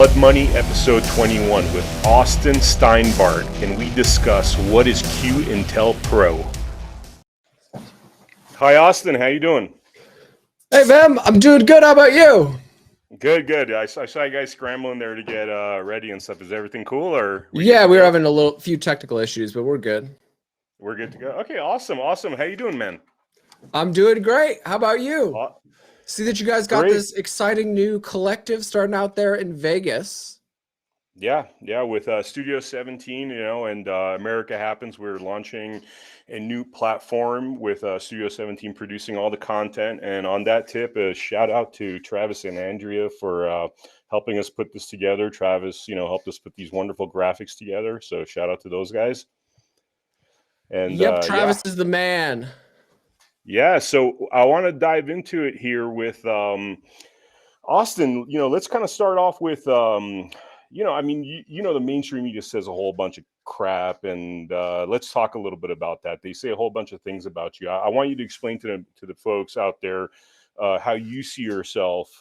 Blood Money, episode 21 with Austin Steinbart, and we discuss what is Q Intel Pro. Hi, Austin. How you doing? Hey, Vem. I'm doing good. How about you? Good. I saw you guys scrambling there to get ready and stuff. Is everything cool? Or we were having a few technical issues, but we're good. We're good to go. Okay, awesome. How you doing, man? I'm doing great. How about you? See that you guys got this exciting new collective starting out there in Vegas. Yeah, with Studio 17, and America Happens. We're launching a new platform with Studio 17 producing all the content. And on that tip, a shout out to Travis and Andrea for helping us put this together. Travis, helped us put these wonderful graphics together. So shout out to those guys. And Travis is the man. Yeah, so I want to dive into it here with Austin. Let's kind of start off with the mainstream media says a whole bunch of crap, and let's talk a little bit about that. They say a whole bunch of things about you. I want you to explain to the folks out there how you see yourself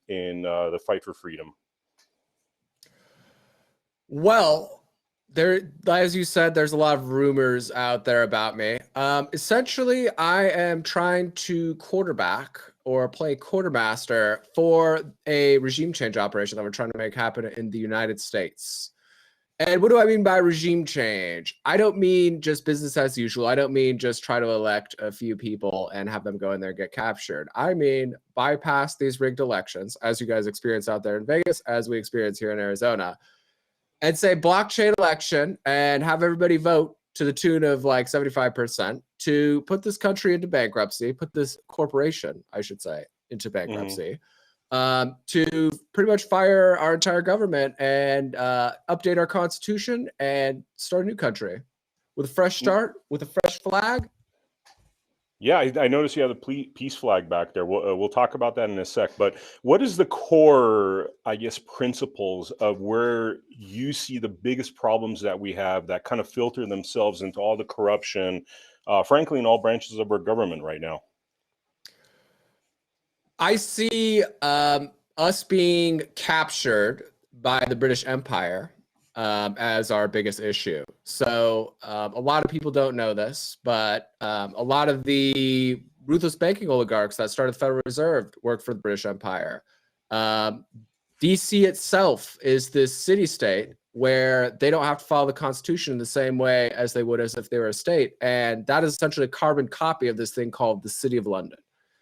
in the fight for freedom. Well, there, as you said, there's a lot of rumors out there about me. Essentially, I am trying to quarterback or play quartermaster for a regime change operation that we're trying to make happen in the United States. And what do I mean by regime change? I don't mean just business as usual. I don't mean just try to elect a few people and have them go in there and get captured. I mean bypass these rigged elections, as you guys experience out there in Vegas, as we experience here in Arizona, and say blockchain election and have everybody vote to the tune of like 75% to put this country into bankruptcy, put this corporation, I should say, into bankruptcy, to pretty much fire our entire government and update our constitution and start a new country with a fresh start, with a fresh flag. Yeah, I noticed you have the peace flag back there. We'll talk about that in a sec. But what is the core, principles of where you see the biggest problems that we have that kind of filter themselves into all the corruption, frankly, in all branches of our government right now? I see us being captured by the British Empire as our biggest issue. So a lot of people don't know this, but a lot of the ruthless banking oligarchs that started the Federal Reserve worked for the British Empire. DC itself is this city-state where they don't have to follow the Constitution in the same way as they would as if they were a state. And that is essentially a carbon copy of this thing called the City of London.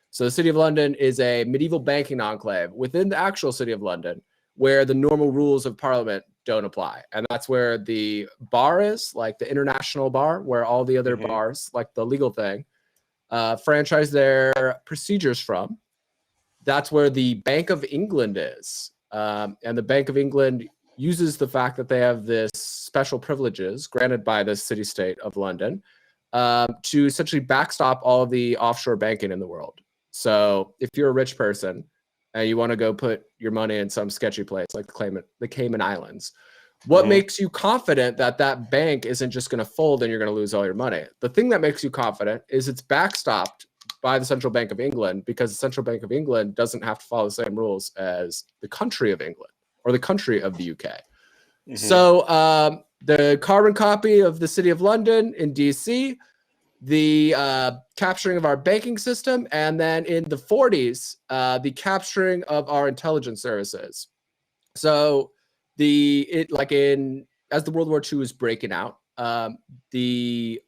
So the City of London is a medieval banking enclave within the actual City of London where the normal rules of Parliament don't apply. And that's where the bar is, like the international bar, where all the other bars, like the legal thing, franchise their procedures from. That's where the Bank of England is. And the Bank of England uses the fact that they have this special privileges granted by the city-state of London to essentially backstop all of the offshore banking in the world. So if you're a rich person and you want to go put your money in some sketchy place like the Cayman Islands, what makes you confident that that bank isn't just going to fold and you're going to lose all your money? The thing that makes you confident is it's backstopped by the Central Bank of England, because the Central Bank of England doesn't have to follow the same rules as the country of England or the country of the UK. So the carbon copy of the City of London in DC, the capturing of our banking system, and then in the 40s, the capturing of our intelligence services. So as the World War II was breaking out, the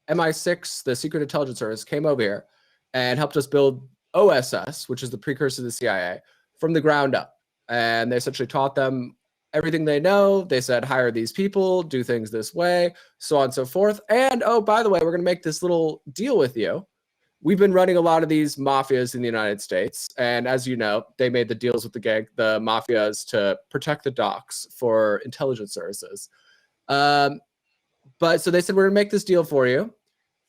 MI6, the Secret Intelligence Service, came over here and helped us build OSS, which is the precursor to the CIA, from the ground up. And they essentially taught them everything they know. They said, hire these people, do things this way, so on and so forth. And, oh, by the way, we're going to make this little deal with you. We've been running a lot of these mafias in the United States. And as you know, they made the deals with the mafias to protect the docks for intelligence services. But so they said, we're going to make this deal for you.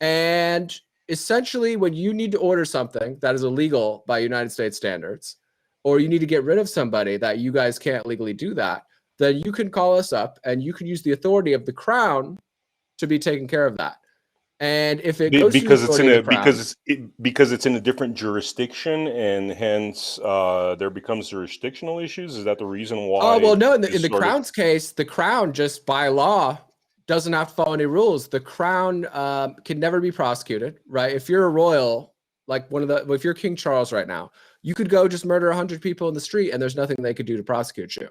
And essentially, when you need to order something that is illegal by United States standards, or you need to get rid of somebody that you guys can't legally do that, then you can call us up and you can use the authority of the Crown to be taking care of that. And if it goes because to the it's authority in of a the crown, because it's in a different jurisdiction, and hence there becomes jurisdictional issues. Is that the reason oh well, why no. this In the started? crown's case, the crown just by law doesn't have to follow any rules. The crown can never be prosecuted, right? If you're a royal, like if you're King Charles right now, you could go just murder 100 people in the street, and there's nothing they could do to prosecute you.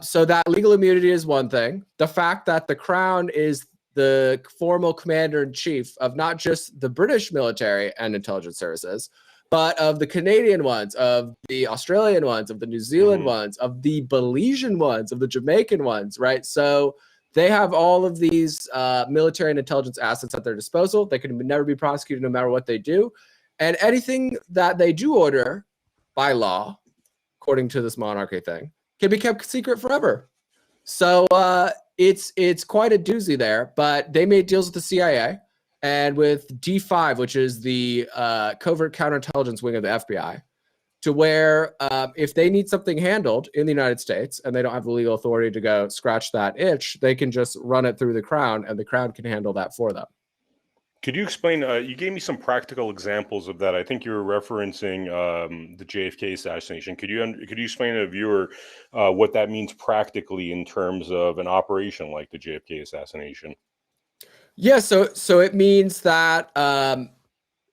So that legal immunity is one thing. The fact that the crown is the formal commander in chief of not just the British military and intelligence services, but of the Canadian ones, of the Australian ones, of the New Zealand ones, of the Belizean ones, of the Jamaican ones, right? So they have all of these military and intelligence assets at their disposal. They can never be prosecuted no matter what they do. And anything that they do order by law, according to this monarchy thing, can be kept secret forever. So it's quite a doozy there, but they made deals with the CIA and with D5, which is the covert counterintelligence wing of the FBI, to where if they need something handled in the United States and they don't have the legal authority to go scratch that itch, they can just run it through the crown, and the crown can handle that for them. Could you explain? You gave me some practical examples of that. I think you were referencing the JFK assassination. Could you explain to the viewer what that means practically in terms of an operation like the JFK assassination? Yeah, so it means that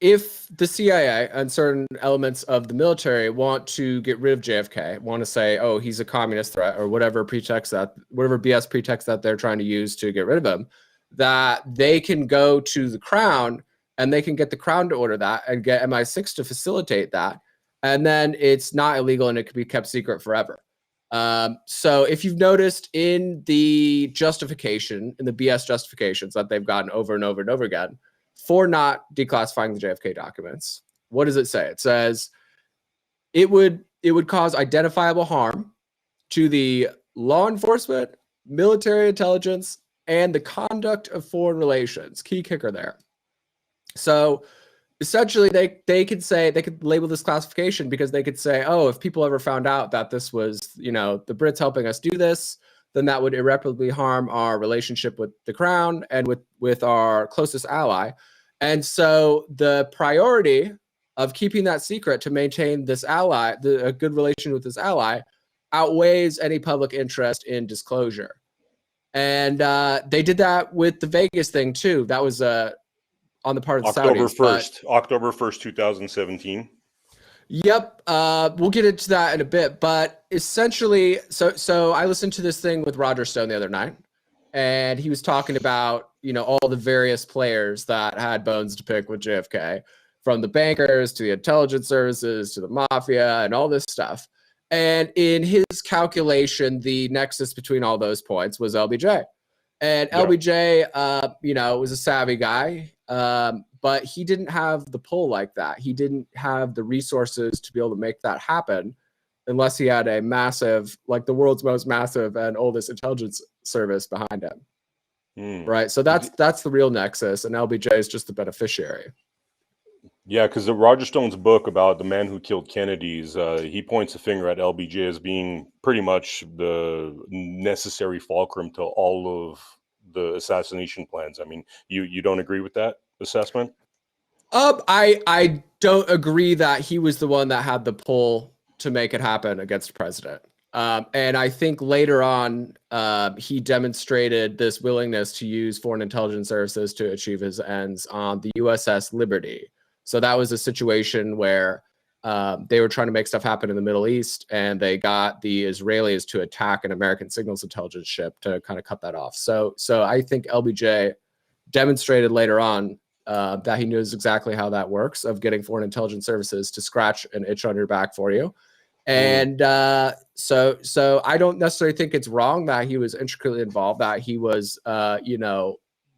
if the CIA and certain elements of the military want to get rid of JFK, want to say, oh, he's a communist threat, or whatever BS pretext that they're trying to use to get rid of him, that they can go to the crown and they can get the crown to order that and get MI6 to facilitate that. And then it's not illegal and it can be kept secret forever. So if you've noticed in the justification, in the BS justifications that they've gotten over and over and over again for not declassifying the JFK documents, what does it say? It says it would cause identifiable harm to the law enforcement, military intelligence, and the conduct of foreign relations. Key kicker there. So essentially they could label this classification because they could say, oh, if people ever found out that this was, the Brits helping us do this, then that would irreparably harm our relationship with the crown and with our closest ally. And so the priority of keeping that secret to maintain this ally, a good relation with this ally, outweighs any public interest in disclosure. And they did that with the Vegas thing too. That was on the part of the Saudis. October 1st, 2017. Yep. We'll get into that in a bit, but essentially, so I listened to this thing with Roger Stone the other night, and he was talking about, all the various players that had bones to pick with JFK, from the bankers to the intelligence services to the mafia and all this stuff. And in his calculation, the nexus between all those points was LBJ. And LBJ, was a savvy guy, but he didn't have the pull like that. He didn't have the resources to be able to make that happen unless he had a massive, like the world's most massive and oldest intelligence service behind him. Right. So that's the real nexus, and LBJ is just the beneficiary. Yeah, because the Roger Stone's book about the man who killed Kennedy's, he points a finger at LBJ as being pretty much the necessary fulcrum to all of the assassination plans. I mean, you don't agree with that assessment? I don't agree that he was the one that had the pull to make it happen against the president. And I think later on, he demonstrated this willingness to use foreign intelligence services to achieve his ends on the USS Liberty. So that was a situation where they were trying to make stuff happen in the Middle East, and they got the Israelis to attack an American signals intelligence ship to kind of cut that off. So I think LBJ demonstrated later on that he knows exactly how that works, of getting foreign intelligence services to scratch an itch on your back for you. And so I don't necessarily think it's wrong that he was intricately involved, that he was,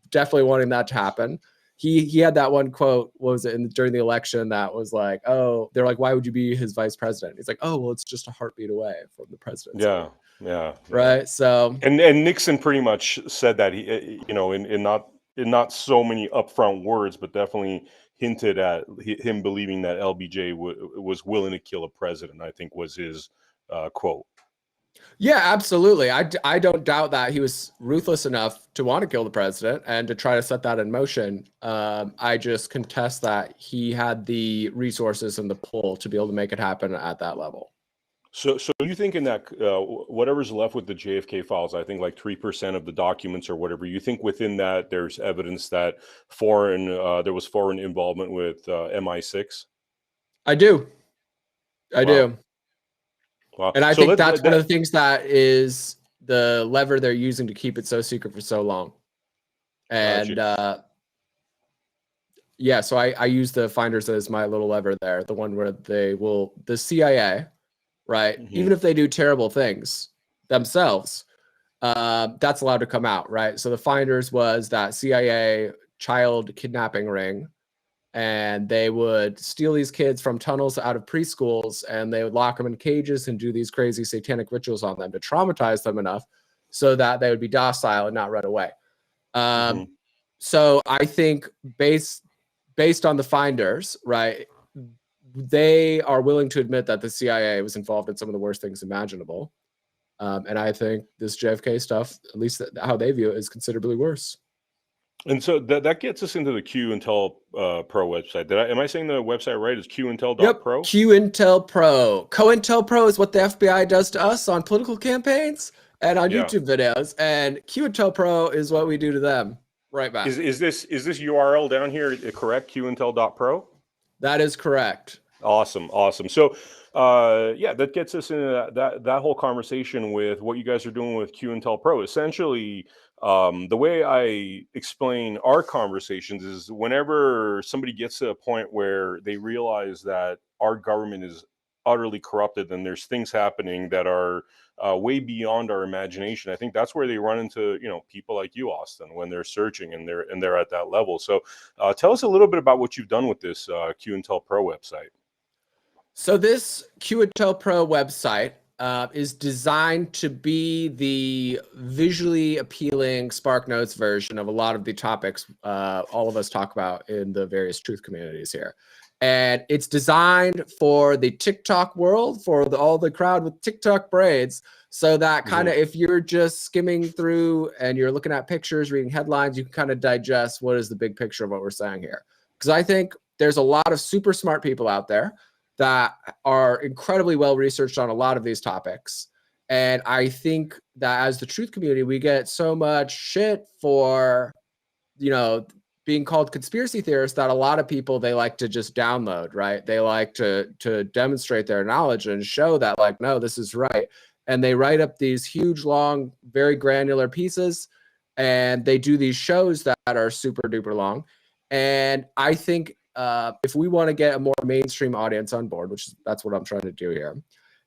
definitely wanting that to happen. He had that one quote, what was it, during the election, that was like, oh, they're like, why would you be his vice president? He's like, oh, well, it's just a heartbeat away from the presidency. Yeah. Right. So and Nixon pretty much said that, he, in not so many upfront words, but definitely hinted at him believing that LBJ was willing to kill a president, I think was his quote. Yeah, absolutely. I don't doubt that he was ruthless enough to want to kill the president and to try to set that in motion. I just contest that he had the resources and the pull to be able to make it happen at that level. So you think in that whatever's left with the JFK files, I think like 3% of the documents or whatever, you think within that there's evidence that there was foreign involvement with MI6? I do. I Wow. do. Wow. And I So think that's one of the things that is the lever they're using to keep it so secret for so long. And yeah, so I use the finders as my little lever there, the one where the CIA, right? Mhm. Even if they do terrible things themselves, that's allowed to come out, right? So the finders was that CIA child kidnapping ring, and they would steal these kids from tunnels out of preschools, and they would lock them in cages and do these crazy satanic rituals on them to traumatize them enough so that they would be docile and not run away. Mhm. So I think based on the finders, right, they are willing to admit that the CIA was involved in some of the worst things imaginable. And I think this JFK stuff, at least how they view it, is considerably worse. And so that gets us into the QIntel Pro website. Am I saying the website right? Is QIntel.pro? Yep, QIntel Pro. COINTELPRO is what the FBI does to us on political campaigns and on YouTube videos, and QIntel Pro is what we do to them right back. Is this URL down here correct? QIntel.pro? That is correct. Awesome. So yeah, that gets us into that whole conversation with what you guys are doing with QIntel Pro. Essentially, the way I explain our conversations is whenever somebody gets to a point where they realize that our government is utterly corrupted and there's things happening that are way beyond our imagination, I think that's where they run into people like you, Austin, when they're searching and they're at that level. So tell us a little bit about what you've done with this QIntel Pro website. So this QIntel Pro website is designed to be the visually appealing SparkNotes version of a lot of the topics all of us talk about in the various truth communities here. And it's designed for the TikTok world, for all the crowd with TikTok braids, so that kind of if you're just skimming through and you're looking at pictures, reading headlines, you can kind of digest what is the big picture of what we're saying here. Because I think there's a lot of super smart people out there that are incredibly well researched on a lot of these topics. And I think that as the truth community, we get so much shit for, being called conspiracy theorists that a lot of people, they like to just download, right? They like to demonstrate their knowledge and show that like, no, this is right. And they write up these huge, long, very granular pieces, and they do these shows that are super duper long. And I think if we want to get a more mainstream audience on board, that's what I'm trying to do here,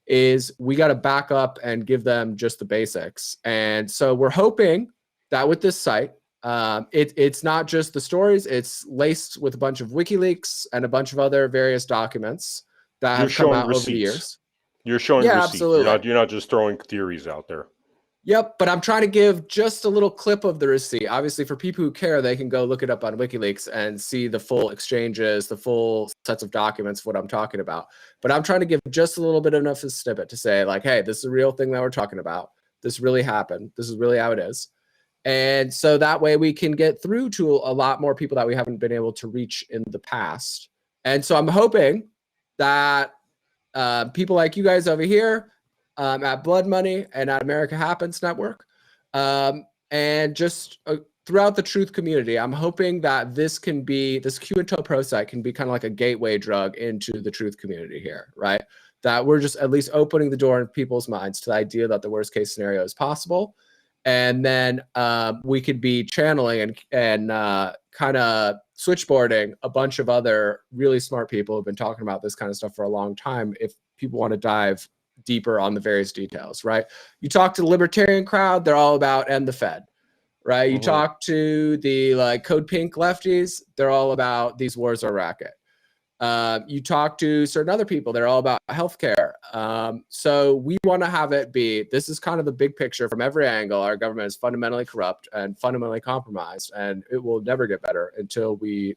is we got to back up and give them just the basics. And so we're hoping that with this site, it's not just the stories, it's laced with a bunch of WikiLeaks and a bunch of other various documents that have come out over the years. You're showing receipts. Absolutely. You're not just throwing theories out there. Yep, but I'm trying to give just a little clip of the receipt. Obviously, for people who care, they can go look it up on WikiLeaks and see the full exchanges, the full sets of documents, what I'm talking about. But I'm trying to give just a little bit enough of a snippet to say, like, hey, this is a real thing that we're talking about. This really happened. This is really how it is. And so that way we can get through to a lot more people that we haven't been able to reach in the past. And so I'm hoping that people like you guys over here, at Blood Money and at America Happens Network, and just throughout the truth community, I'm hoping that this QIntel Pro site can be kind of like a gateway drug into the truth community here, right? That we're just at least opening the door in people's minds to the idea that the worst case scenario is possible. And then we could be channeling and kind of switchboarding a bunch of other really smart people who've been talking about this kind of stuff for a long time if people want to dive deeper on the various details, right? You talk to the libertarian crowd, they're all about end the Fed, right? You talk to the Code Pink lefties, they're all about these wars are racket. You talk to certain other people, they're all about healthcare. So we want to have it be, this is kind of the big picture from every angle. Our government is fundamentally corrupt and fundamentally compromised, and it will never get better until we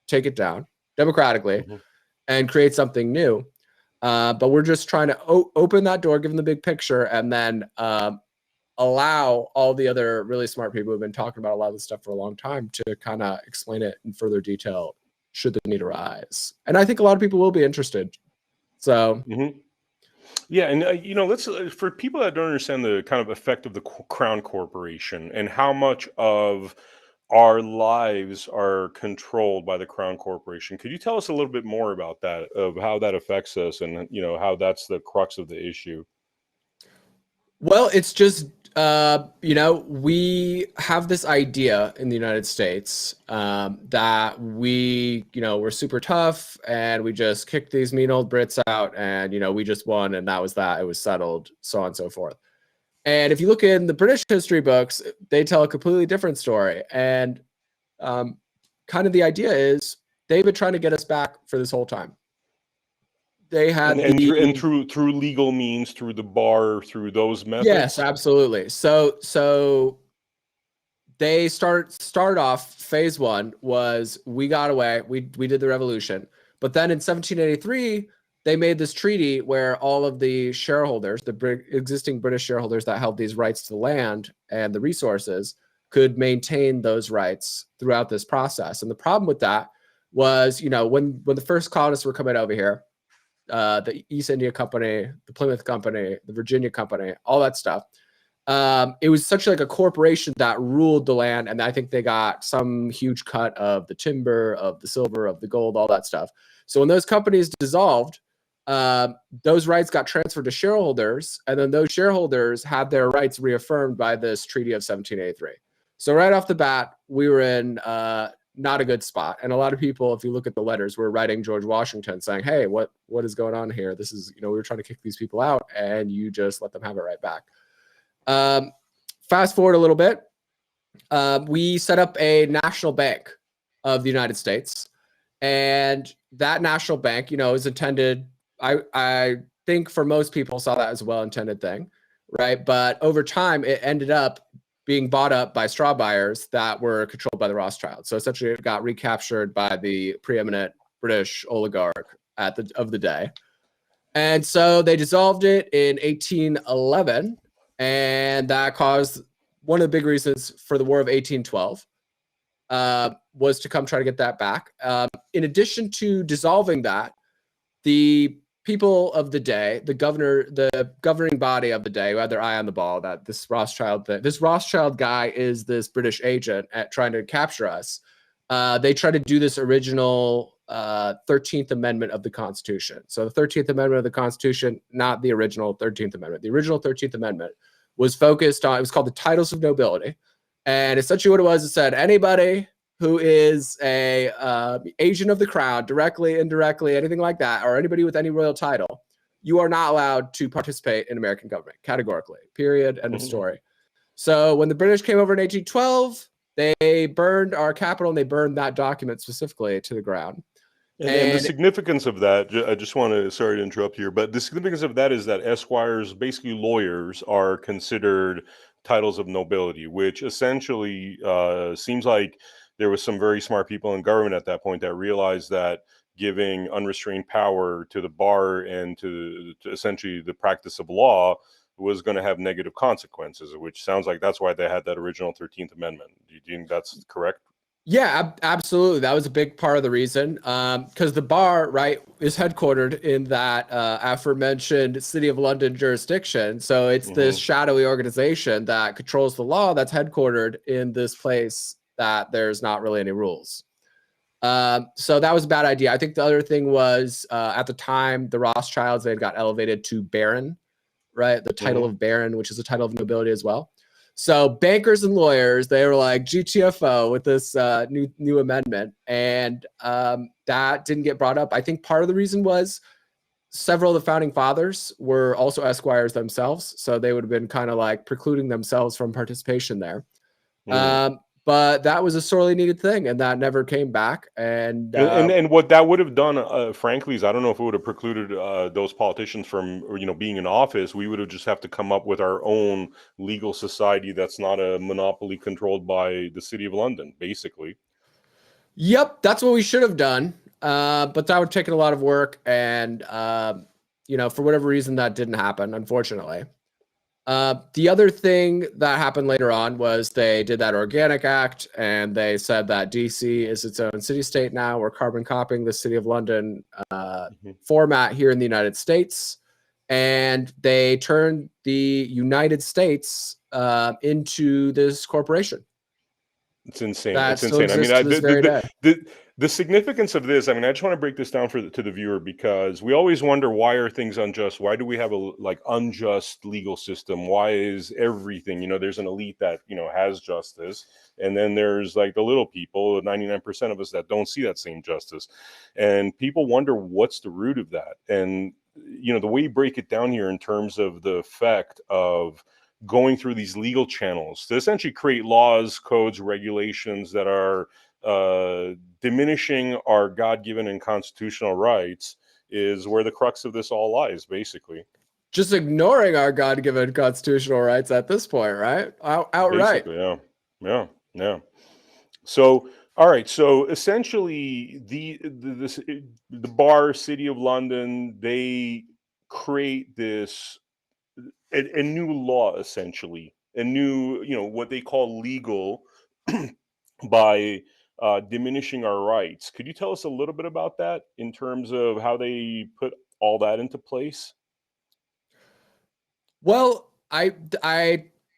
take it down democratically and create something new. But we're just trying to open that door, give them the big picture, and then allow all the other really smart people who've been talking about a lot of this stuff for a long time to kind of explain it in further detail should the need arise. And I think a lot of people will be interested. So yeah, and let's for people that don't understand the kind of effect of the Crown Corporation and how much of our lives are controlled by the Crown Corporation. Could you tell us a little bit more about that, of how that affects us, and how that's the crux of the issue? Well, it's just we have this idea in the United States that we're super tough and we just kicked these mean old Brits out and, we just won and that was that. It was settled, so on and so forth. And if you look in the British history books, they tell a completely different story. And kind of the idea is they've been trying to get us back for this whole time. They had and through legal means, through the bar, through those methods. Yes, absolutely. So they start off. Phase one was we got away, we did the revolution, but then in 1783 they made this treaty where all of the shareholders, the existing British shareholders that held these rights to the land and the resources, could maintain those rights throughout this process. And the problem with that was, when the first colonists were coming over here, the East India Company, the Plymouth Company, the Virginia Company, all that stuff. It was such like a corporation that ruled the land, and I think they got some huge cut of the timber, of the silver, of the gold, all that stuff. So when those companies dissolved, those rights got transferred to shareholders, and then those shareholders had their rights reaffirmed by this Treaty of 1783. So right off the bat, we were in not a good spot. And a lot of people, if you look at the letters, were writing George Washington saying, hey, what is going on here? This is, we were trying to kick these people out and you just let them have it right back. Fast forward a little bit. We set up a national bank of the United States. And that national bank, is intended, I think for most people saw that as a well-intended thing, right? But over time, it ended up being bought up by straw buyers that were controlled by the Rothschilds. So essentially it got recaptured by the preeminent British oligarch of the day. And so they dissolved it in 1811. And that caused one of the big reasons for the War of 1812 was to come try to get that back. In addition to dissolving that, the people of the day, the governing body of the day, who had their eye on the ball, that this Rothschild guy is this British agent trying to capture us. They tried to do this original 13th Amendment of the Constitution. So the 13th Amendment of the Constitution, not the original 13th Amendment. The original 13th Amendment was focused on, it was called the Titles of Nobility. And essentially what it was, it said anybody who is a agent of the crown, directly, indirectly, anything like that, or anybody with any royal title, you are not allowed to participate in American government, categorically, period, end of story. So when the British came over in 1812, they burned our capital and they burned that document specifically to the ground. And the significance of that, I just want to, sorry to interrupt here, but the significance of that is that esquires, basically lawyers, are considered titles of nobility, which essentially seems like there was some very smart people in government at that point that realized that giving unrestrained power to the bar and to essentially the practice of law was going to have negative consequences, which sounds like that's why they had that original 13th Amendment. Do you think that's correct? Yeah, absolutely. That was a big part of the reason, because the bar, right, is headquartered in that aforementioned City of London jurisdiction. So it's this shadowy organization that controls the law that's headquartered in this place that there's not really any rules. So that was a bad idea. I think the other thing was at the time, the Rothschilds, they had got elevated to baron, right? The title of baron, which is a title of nobility as well. So bankers and lawyers, they were like GTFO with this new amendment, and that didn't get brought up. I think part of the reason was several of the founding fathers were also esquires themselves, so they would have been kind of like precluding themselves from participation there. But that was a sorely needed thing, and that never came back. And what that would have done, frankly, is I don't know if it would have precluded those politicians from, being in office. We would have just have to come up with our own legal society that's not a monopoly controlled by the City of London, basically. Yep, that's what we should have done. But that would have taken a lot of work, and you know, for whatever reason, that didn't happen, unfortunately. The other thing that happened later on was they did that Organic Act, and they said that DC is its own city-state now. We're carbon copying the City of London format here in the United States. And they turned the United States into this corporation. It's insane. That It's still insane. I mean, exists to this very day. the significance of this, I mean, I just want to break this down to the viewer, because we always wonder, why are things unjust? Why do we have a like unjust legal system? Why is everything, you know, there's an elite that, you know, has justice, and then there's like the little people, 99% of us, that don't see that same justice. And people wonder what's the root of that. And, you know, the way you break it down here in terms of the effect of going through these legal channels to essentially create laws, codes, regulations that are diminishing our God-given and constitutional rights is where the crux of this all lies, basically. Just ignoring our God-given constitutional rights at this point, right? Outright. Basically, yeah. So, all right. So essentially, the bar, City of London, they create this a new law, essentially, a new, you know, what they call legal by diminishing our rights. Could you tell us a little bit about that in terms of how they put all that into place? Well, I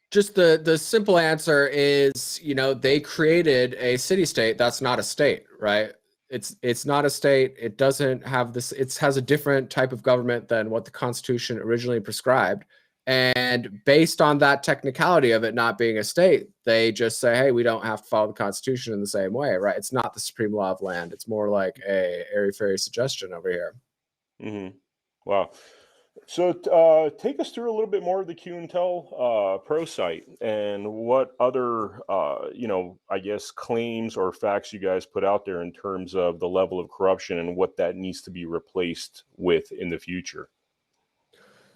just the simple answer is, you know, they created a city-state that's not a state, right? It's not a state. It doesn't have this. It has a different type of government than what the Constitution originally prescribed. And based on that technicality of it not being a state, they just say, hey, we don't have to follow the Constitution in the same way, right? It's not the supreme law of land. It's more like a airy-fairy suggestion over here. Mm-hmm. Wow. So take us through a little bit more of the Q and Tell Pro site, and what other, you know, I guess claims or facts you guys put out there in terms of the level of corruption and what that needs to be replaced with in the future.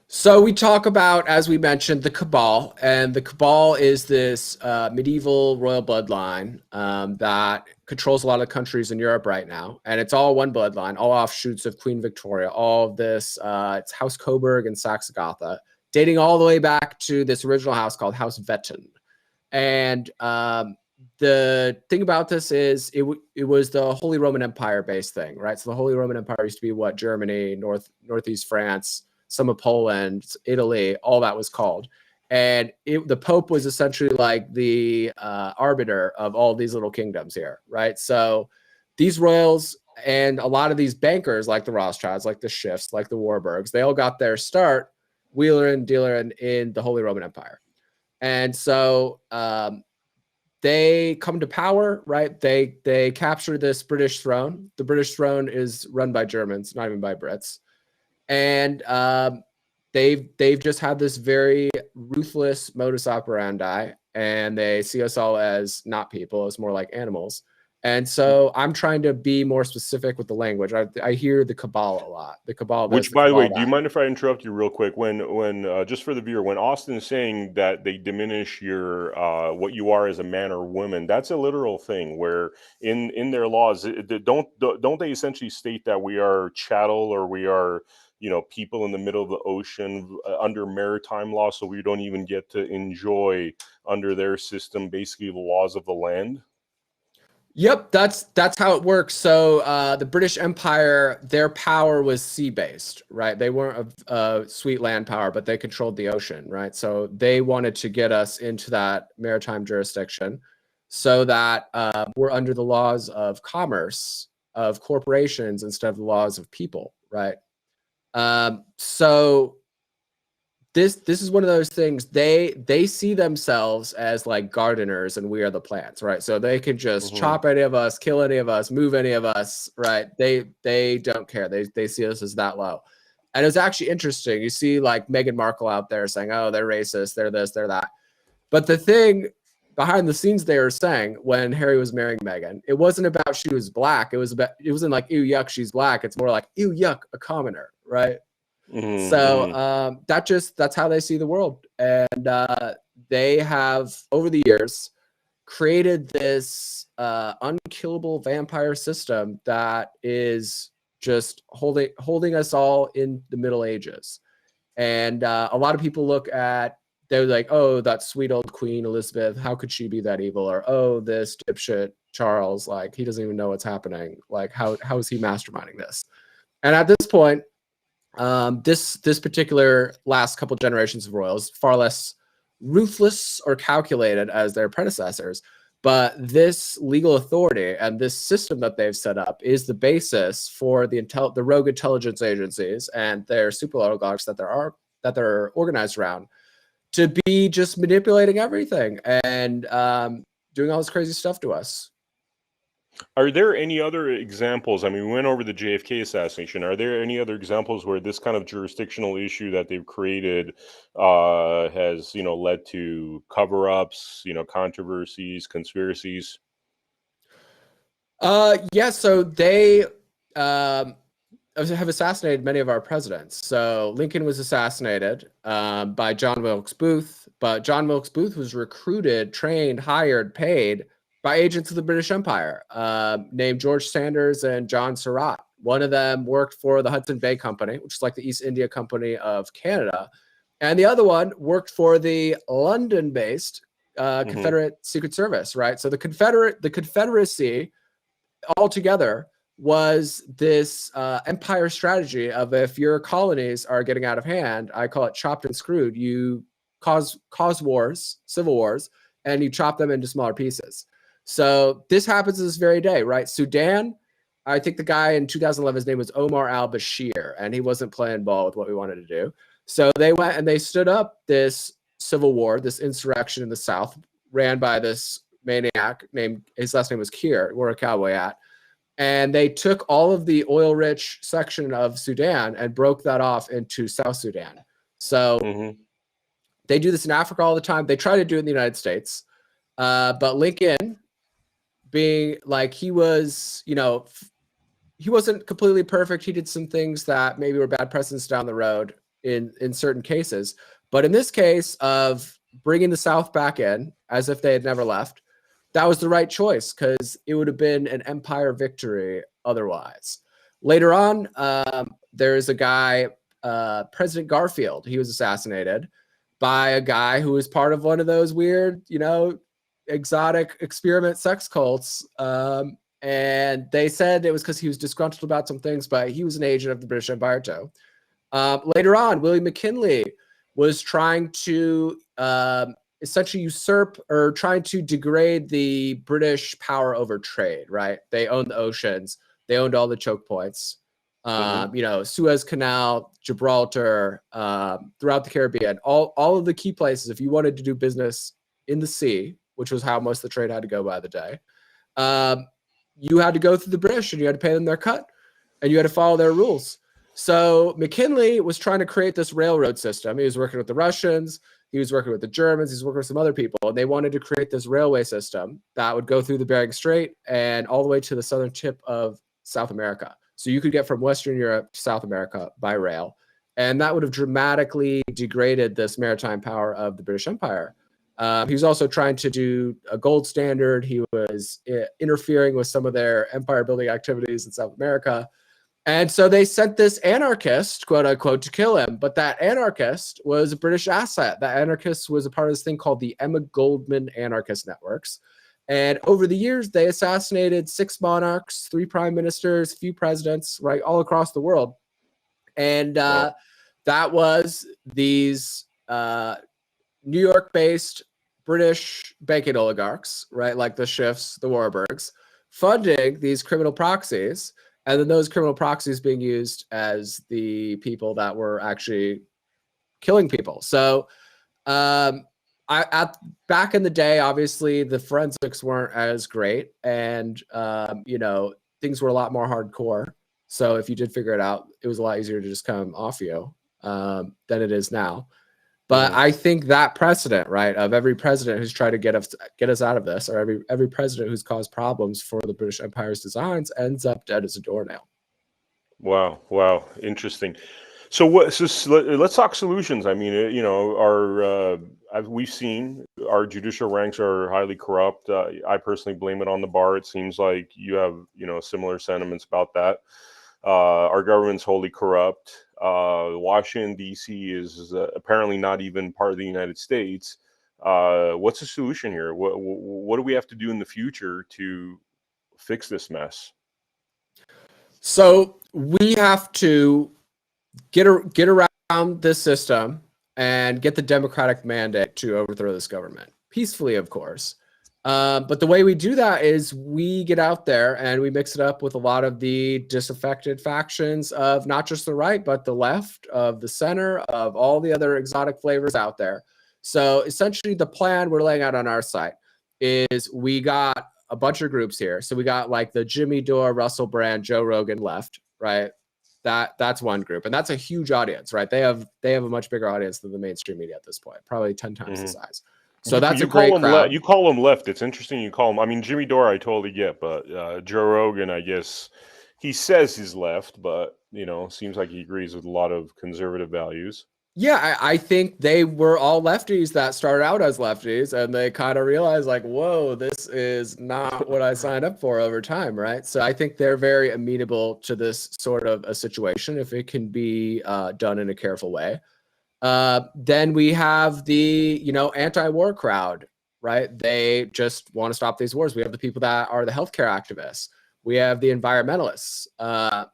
So we talk about, as we mentioned, the Cabal, and the Cabal is this medieval royal bloodline that controls a lot of countries in Europe right now, and it's all one bloodline, all offshoots of Queen Victoria. All of this, it's House Coburg and Saxe-Gotha, dating all the way back to this original house called House Wettin. And the thing about this is it was the Holy Roman Empire based thing, right? So the Holy Roman Empire used to be what Germany, Northeast France, some of Poland, Italy, all that was called. And the Pope was essentially like the arbiter of all these little kingdoms here, right? So these royals and a lot of these bankers, like the Rothschilds, like the Schiffs, like the Warburgs, they all got their start wheeler and dealer in the Holy Roman Empire. And so they come to power, right? They capture this British throne. The British throne is run by Germans, not even by Brits. And they've just had this very ruthless modus operandi, and they see us all as not people, as more like animals. And so I'm trying to be more specific with the language. I hear the Cabal a lot. The Cabal. Which, by the way, do you mind if I interrupt you real quick? When just for the viewer, when Austin is saying that they diminish your what you are as a man or woman, that's a literal thing. Where in their laws, don't they essentially state that we are chattel, or we are, you know, people in the middle of the ocean under maritime law, so we don't even get to enjoy under their system basically the laws of the land? Yep, that's how it works. So the British Empire, their power was sea-based, right? They weren't a sweet land power, but they controlled the ocean, right? So they wanted to get us into that maritime jurisdiction so that we're under the laws of commerce, of corporations, instead of the laws of people, right? So this is one of those things. They see themselves as like gardeners, and we are the plants, right? So they can just chop any of us, kill any of us, move any of us, right? They don't care. They see us as that low. And it's actually interesting. You see like Meghan Markle out there saying, oh, they're racist, they're this, they're that. But the thing behind the scenes they were saying when Harry was marrying Meghan, it wasn't about she was black. It wasn't like, ew, yuck, she's black. It's more like, ew, yuck, a commoner, right? So that's how they see the world. And they have, over the years, created this unkillable vampire system that is just holding us all in the Middle Ages. And a lot of people look at, they're like, oh, that sweet old Queen Elizabeth, how could she be that evil? Or, oh, this dipshit Charles, like, he doesn't even know what's happening. Like, how is he masterminding this? And at this point, this particular last couple generations of royals, far less ruthless or calculated as their predecessors, but this legal authority and this system that they've set up is the basis for the rogue intelligence agencies and their super oligarchs that they're organized around to be just manipulating everything and doing all this crazy stuff to us. Are there any other examples? I mean, we went over the JFK assassination. Are there any other examples where this kind of jurisdictional issue that they've created has, led to cover-ups, controversies, conspiracies? Yeah, so they have assassinated many of our presidents. So Lincoln was assassinated by John Wilkes Booth, but John Wilkes Booth was recruited, trained, hired, paid by agents of the British Empire named George Sanders and John Surratt. One of them worked for the Hudson Bay Company, which is like the East India Company of Canada. And the other one worked for the London-based Confederate Secret Service, right? So the Confederacy altogether was this empire strategy of, if your colonies are getting out of hand, I call it chopped and screwed, you cause wars, civil wars, and you chop them into smaller pieces. So this happens this very day, right? Sudan, I think the guy in 2011, his name was Omar al-Bashir, and he wasn't playing ball with what we wanted to do. So they went and they stood up this civil war, this insurrection in the South, ran by this maniac named, his last name was Kier, wore a cowboy hat. And they took all of the oil-rich section of Sudan and broke that off into South Sudan. So they do this in Africa all the time. They try to do it in the United States. But Lincoln, being like, he was, he wasn't completely perfect. He did some things that maybe were bad precedents down the road in certain cases. But in this case of bringing the South back in as if they had never left, that was the right choice, because it would have been an empire victory otherwise. Later on, there's a guy, President Garfield. He was assassinated by a guy who was part of one of those weird, exotic experiment sex cults. And they said it was because he was disgruntled about some things, but he was an agent of the British Empire too. Later on, William McKinley was trying to essentially usurp or trying to degrade the British power over trade, right? They owned the oceans. They owned all the choke points. Suez Canal, Gibraltar, throughout the Caribbean, all of the key places. If you wanted to do business in the sea, which was how most of the trade had to go by the day, you had to go through the British and you had to pay them their cut and you had to follow their rules. So McKinley was trying to create this railroad system. He was working with the Russians. He was working with the Germans. He was working with some other people. And they wanted to create this railway system that would go through the Bering Strait and all the way to the southern tip of South America. So you could get from Western Europe to South America by rail. And that would have dramatically degraded this maritime power of the British Empire. He was also trying to do a gold standard. He was interfering with some of their empire building activities in South America. And so they sent this anarchist, quote unquote, to kill him. But that anarchist was a British asset. That anarchist was a part of this thing called the Emma Goldman Anarchist Networks. And over the years, they assassinated 6 monarchs, 3 prime ministers, a few presidents, right, all across the world. And that was these New York-based British banking oligarchs, right, like the Schiffs, the Warburgs, funding these criminal proxies. And then those criminal proxies being used as the people that were actually killing people. So back in the day, obviously, the forensics weren't as great. And, things were a lot more hardcore. So if you did figure it out, it was a lot easier to just come off you than it is now. But I think that precedent, right, of every president who's tried to get us out of this, or every president who's caused problems for the British Empire's designs, ends up dead as a doornail. Wow, interesting. So let's talk solutions. I mean, we've seen our judicial ranks are highly corrupt. I personally blame it on the bar. It seems like you have similar sentiments about that. Our government's wholly corrupt. Washington, D.C. is apparently not even part of the United States. What's the solution here? What do we have to do in the future to fix this mess? So we have to get around this system and get the Democratic mandate to overthrow this government peacefully, of course. But the way we do that is we get out there and we mix it up with a lot of the disaffected factions of not just the right, but the left, of the center, of all the other exotic flavors out there. So essentially the plan we're laying out on our site is we got a bunch of groups here. So we got like the Jimmy Dore, Russell Brand, Joe Rogan left, right? That's one group, and that's a huge audience, right? They have a much bigger audience than the mainstream media at this point, probably 10 times the size. So that's a great crowd. You call them left. It's interesting you call them. I mean, Jimmy Dore, I totally get, but Joe Rogan, I guess he says he's left, but seems like he agrees with a lot of conservative values. Yeah, I think they were all lefties that started out as lefties, and they kind of realized like, whoa, this is not what I signed up for over time, right? So I think they're very amenable to this sort of a situation if it can be done in a careful way. Then we have the, anti-war crowd, right? They just want to stop these wars. We have the people that are the healthcare activists. We have the environmentalists.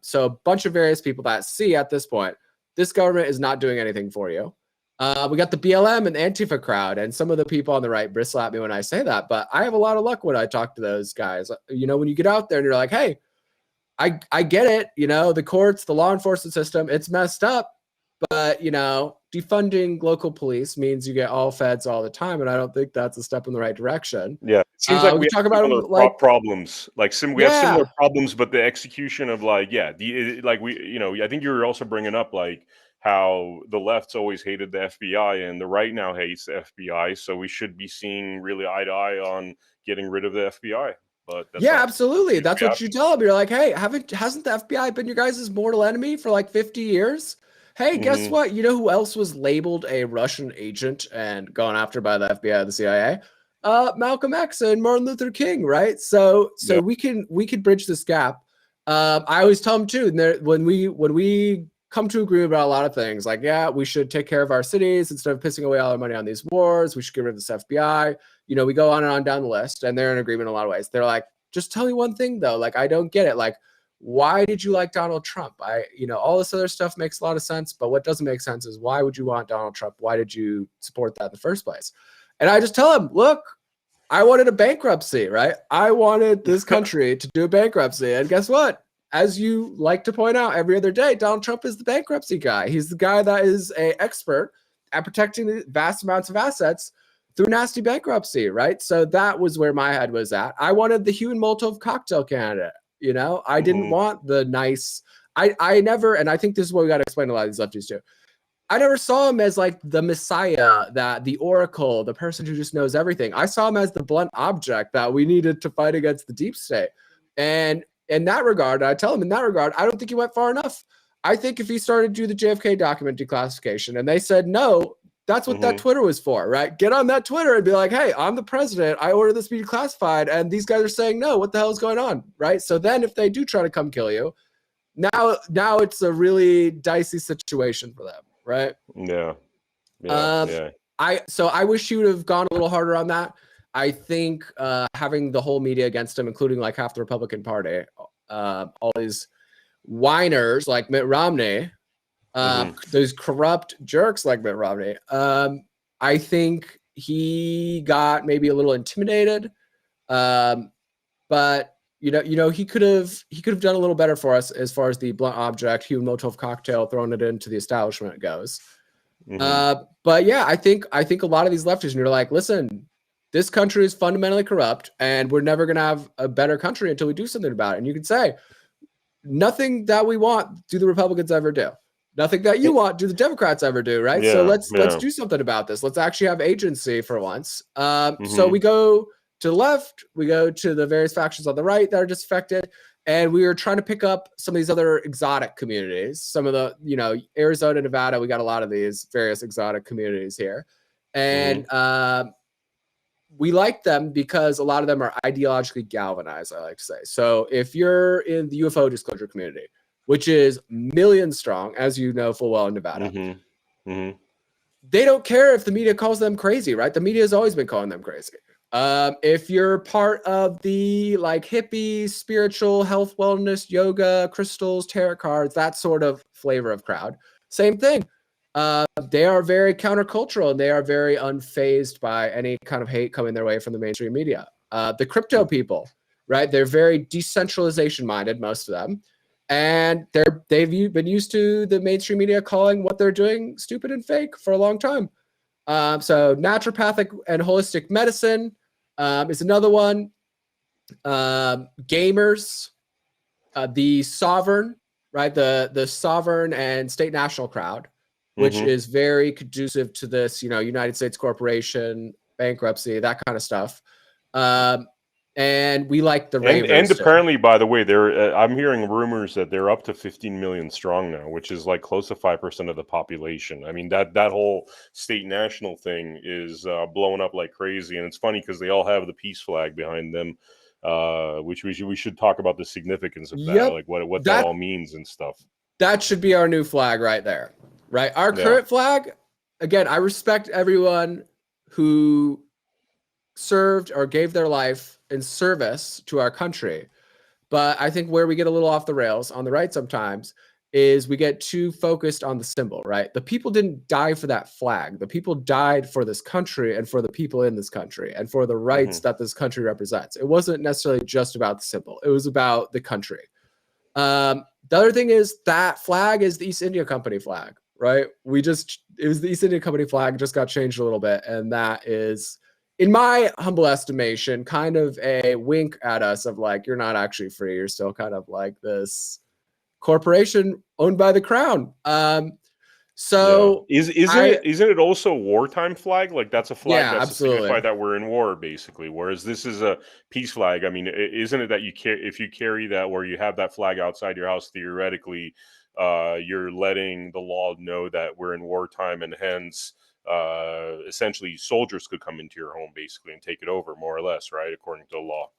So a bunch of various people that see at this point, this government is not doing anything for you. We got the BLM and the Antifa crowd, and some of the people on the right bristle at me when I say that, but I have a lot of luck when I talk to those guys. When you get out there and you're like, hey, I get it. The courts, the law enforcement system, it's messed up, but, defunding local police means you get all feds all the time, and I don't think that's a step in the right direction. Yeah, it seems like we talk have about similar problems. Like we have similar problems, but the execution of I think you were also bringing up like how the left's always hated the FBI and the right now hates the FBI. So we should be seeing really eye to eye on getting rid of the FBI. But absolutely. That's what you tell them. You're like, hey, hasn't the FBI been your guys' mortal enemy for like 50 years? Hey, guess what? You know who else was labeled a Russian agent and gone after by the FBI and the CIA? Malcolm X and Martin Luther King, right? So we can bridge this gap. I always tell them too, when we come to agree about a lot of things, like, yeah, we should take care of our cities instead of pissing away all our money on these wars. We should get rid of this FBI. We go on and on down the list, and they're in agreement in a lot of ways. They're like, just tell me one thing though. Like, I don't get it. Like, why did you like Donald Trump? All this other stuff makes a lot of sense, but what doesn't make sense is why would you want Donald Trump? Why did you support that in the first place? And I just tell him, look, I wanted a bankruptcy, right? I wanted this country to do a bankruptcy. And guess what? As you like to point out every other day, Donald Trump is the bankruptcy guy. He's the guy that is an expert at protecting vast amounts of assets through nasty bankruptcy, right? So that was where my head was at. I wanted the Hugh and Molotov cocktail candidate. I didn't want the nice, I never, and I think this is what we got to explain to a lot of these lefties too. I never saw him as like the messiah, that the oracle, the person who just knows everything. I saw him as the blunt object that we needed to fight against the deep state. And in that regard, I tell him in that regard, I don't think he went far enough. I think if he started to do the JFK document declassification and they said no, that's what that Twitter was for, right? Get on that Twitter and be like, hey, I'm the president. I ordered this to be declassified. And these guys are saying, no, what the hell is going on, right? So then if they do try to come kill you, now it's a really dicey situation for them, right? Yeah. I wish you would have gone a little harder on that. I think having the whole media against him, including like half the Republican Party, all these whiners like Mitt Romney, those corrupt jerks like Mitt Romney. I think he got maybe a little intimidated, but he could have done a little better for us as far as the blunt object, Hugh Molotov cocktail, throwing it into the establishment goes. But yeah, I think a lot of these leftists, and you're like, listen, this country is fundamentally corrupt, and we're never going to have a better country until we do something about it. And you can say, nothing that we want do the Republicans ever do. Nothing that you want do the Democrats ever do, right? So let's do something about this. Let's actually have agency for once. So we go to the left, we go to the various factions on the right that are disaffected, and we are trying to pick up some of these other exotic communities. Some of the, Arizona, Nevada, we got a lot of these various exotic communities here. And we like them because a lot of them are ideologically galvanized, I like to say. So if you're in the UFO disclosure community, which is millions strong, as you know full well in Nevada. They don't care if the media calls them crazy, right? The media has always been calling them crazy. If you're part of the like hippie, spiritual, health, wellness, yoga, crystals, tarot cards, that sort of flavor of crowd, same thing. They are very countercultural and they are very unfazed by any kind of hate coming their way from the mainstream media. The crypto people, right? They're very decentralization minded, most of them. And they've been used to the mainstream media calling what they're doing stupid and fake for a long time. So naturopathic and holistic medicine is another one. Gamers, the sovereign, right? The sovereign and state national crowd, which is very conducive to this, United States corporation, bankruptcy, that kind of stuff. And we like the ravers. And apparently, by the way, I'm hearing rumors that they're up to 15 million strong now, which is like close to 5% of the population. I mean, that whole state national thing is blowing up like crazy, and it's funny because they all have the peace flag behind them, which we should talk about the significance of that, like what that all means and stuff. That should be our new flag right there, right? Our current flag. Again, I respect everyone who served or gave their life in service to our country. But I think where we get a little off the rails on the right sometimes is we get too focused on the symbol, right? The people didn't die for that flag. The people died for this country and for the people in this country and for the rights that this country represents. It wasn't necessarily just about the symbol. It was about the country. The other thing is that flag is the East India Company flag, right? It was the East India Company flag, just got changed a little bit. And that is, in my humble estimation, kind of a wink at us of like, you're not actually free. You're still kind of like this corporation owned by the crown. So isn't it also a wartime flag? Like that's a flag that's to signify that we're in war, basically. Whereas this is a peace flag. I mean, isn't it that if you carry that, where you have that flag outside your house, theoretically, you're letting the law know that we're in wartime, and hence, essentially, soldiers could come into your home basically and take it over, more or less, right? According to the law.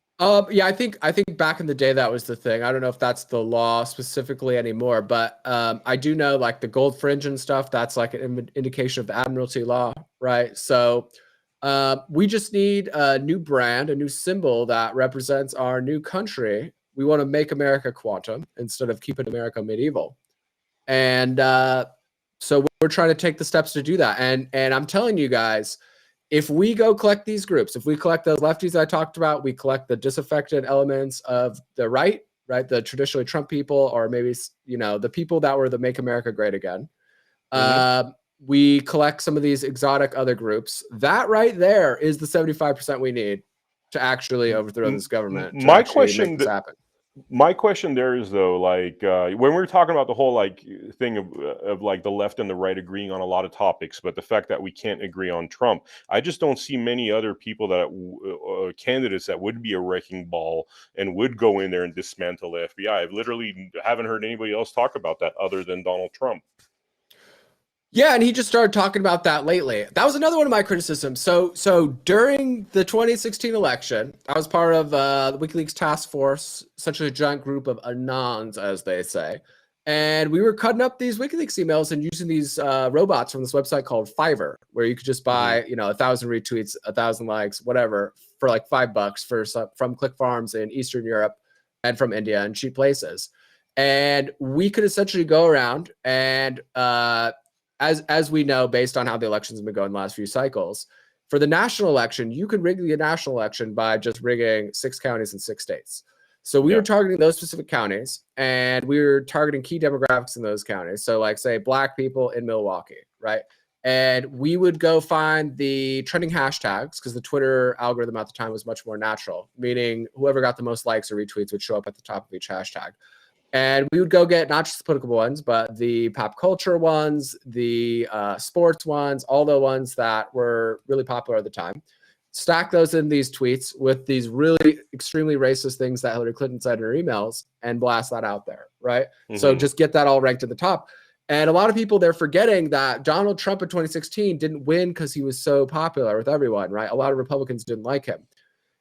Yeah, I think back in the day that was the thing. I don't know if that's the law specifically anymore, but I do know like the gold fringe and stuff. That's like an indication of the Admiralty law, right? So we just need a new brand, a new symbol that represents our new country. We want to make America quantum instead of keeping America medieval, and so we're trying to take the steps to do that. And I'm telling you guys, if we go collect these groups, if we collect those lefties I talked about, we collect the disaffected elements of the right, the traditionally Trump people, or maybe, the people that were the Make America Great Again. We collect some of these exotic other groups. That right there is the 75% we need to actually overthrow this government. My question there is, though, like when we're talking about the whole like thing of like the left and the right agreeing on a lot of topics, but the fact that we can't agree on Trump, I just don't see many other people that candidates that would be a wrecking ball and would go in there and dismantle the FBI. I literally haven't heard anybody else talk about that other than Donald Trump. Yeah, and he just started talking about that lately. That was another one of my criticisms. So during the 2016 election, I was part of the WikiLeaks task force, essentially a giant group of anons, as they say. And we were cutting up these WikiLeaks emails and using these robots from this website called Fiverr, where you could just buy, 1,000 retweets, 1,000 likes, whatever, for like $5 from click farms in Eastern Europe and from India and cheap places. And we could essentially go around and as we know, based on how the elections have been going the last few cycles, for the national election, you could rig the national election by just rigging 6 counties in 6 states. So we were targeting those specific counties, and we were targeting key demographics in those counties. So like, say, Black people in Milwaukee, right? And we would go find the trending hashtags, because the Twitter algorithm at the time was much more natural, meaning whoever got the most likes or retweets would show up at the top of each hashtag. And we would go get not just the political ones, but the pop culture ones, the sports ones, all the ones that were really popular at the time. Stack those in these tweets with these really extremely racist things that Hillary Clinton said in her emails and blast that out there, right? So just get that all ranked at the top. And a lot of people, they're forgetting that Donald Trump in 2016 didn't win because he was so popular with everyone, right? A lot of Republicans didn't like him.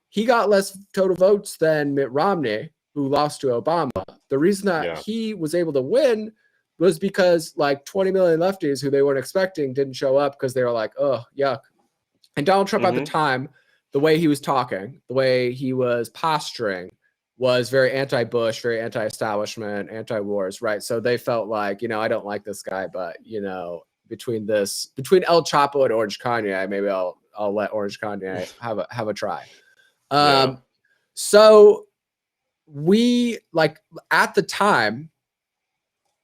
He got less total votes than Mitt Romney, who lost to Obama, The reason that he was able to win was because like 20 million lefties who they weren't expecting didn't show up because they were like, oh, yuck. And Donald Trump at the time, the way he was talking, the way he was posturing was very anti-Bush, very anti-establishment, anti-wars, right? So they felt like, I don't like this guy, but, between El Chapo and Orange Kanye, maybe I'll let Orange Kanye have a try. So we, like, at the time,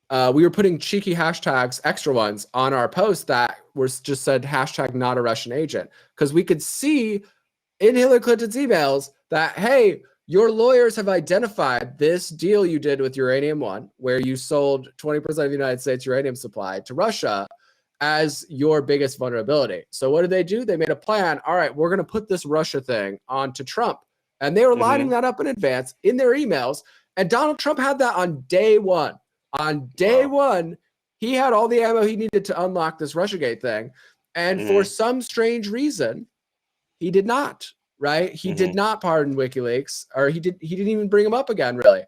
we were putting cheeky hashtags, extra ones, on our post that just said hashtag not a Russian agent, because we could see in Hillary Clinton's emails that, hey, your lawyers have identified this deal you did with Uranium One, where you sold 20% of the United States uranium supply to Russia, as your biggest vulnerability. So what did they do? They made a plan. All right, we're going to put this Russia thing onto Trump. And they were lining that up in advance in their emails. And Donald Trump had that on day one. On day one, he had all the ammo he needed to unlock this Russiagate thing. And for some strange reason, he did not, right? He did not pardon WikiLeaks, or he didn't even bring him up again, really.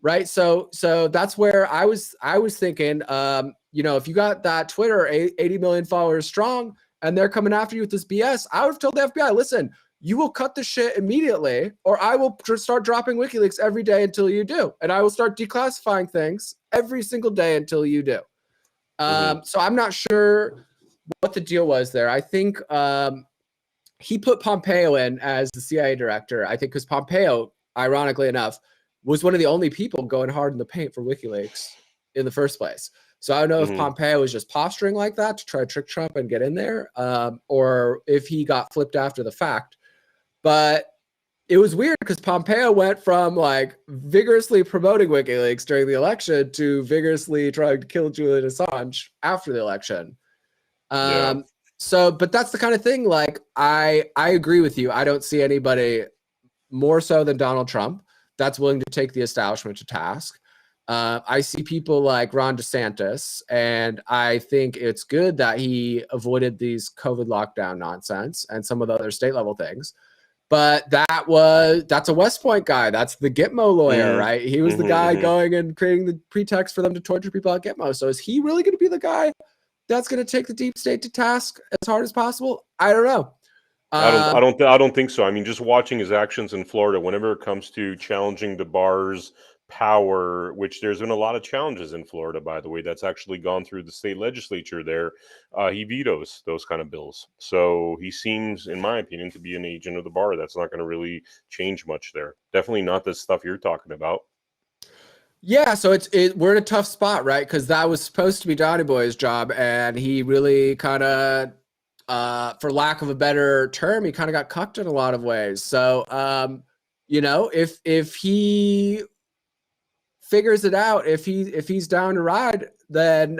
Right. So that's where I was thinking, if you got that Twitter 80 million followers strong and they're coming after you with this BS, I would have told the FBI, listen, you will cut the shit immediately, or I will start dropping WikiLeaks every day until you do. And I will start declassifying things every single day until you do. So I'm not sure what the deal was there. I think he put Pompeo in as the CIA director, I think, because Pompeo, ironically enough, was one of the only people going hard in the paint for WikiLeaks in the first place. So I don't know if Pompeo was just posturing like that to try to trick Trump and get in there, or if he got flipped after the fact. But it was weird because Pompeo went from like vigorously promoting WikiLeaks during the election to vigorously trying to kill Julian Assange after the election. So, but that's the kind of thing, like, I agree with you. I don't see anybody more so than Donald Trump that's willing to take the establishment to task. I see people like Ron DeSantis, and I think it's good that he avoided these COVID lockdown nonsense and some of the other state level things. But that's a West Point guy. That's the Gitmo lawyer, right? He was the guy going and creating the pretext for them to torture people at Gitmo. So is he really going to be the guy that's going to take the deep state to task as hard as possible? I don't know. I don't think so. I mean, just watching his actions in Florida, whenever it comes to challenging the bar's power, which there's been a lot of challenges in Florida, by the way, that's actually gone through the state legislature there. He vetoes those kind of bills. So he seems, in my opinion, to be an agent of the bar. That's not going to really change much there. Definitely not the stuff you're talking about. Yeah, so we're in a tough spot, right? Because that was supposed to be Donny Boy's job, and he really kind of, for lack of a better term, he kind of got cucked in a lot of ways. So, if he figures it out, if he's down to ride, then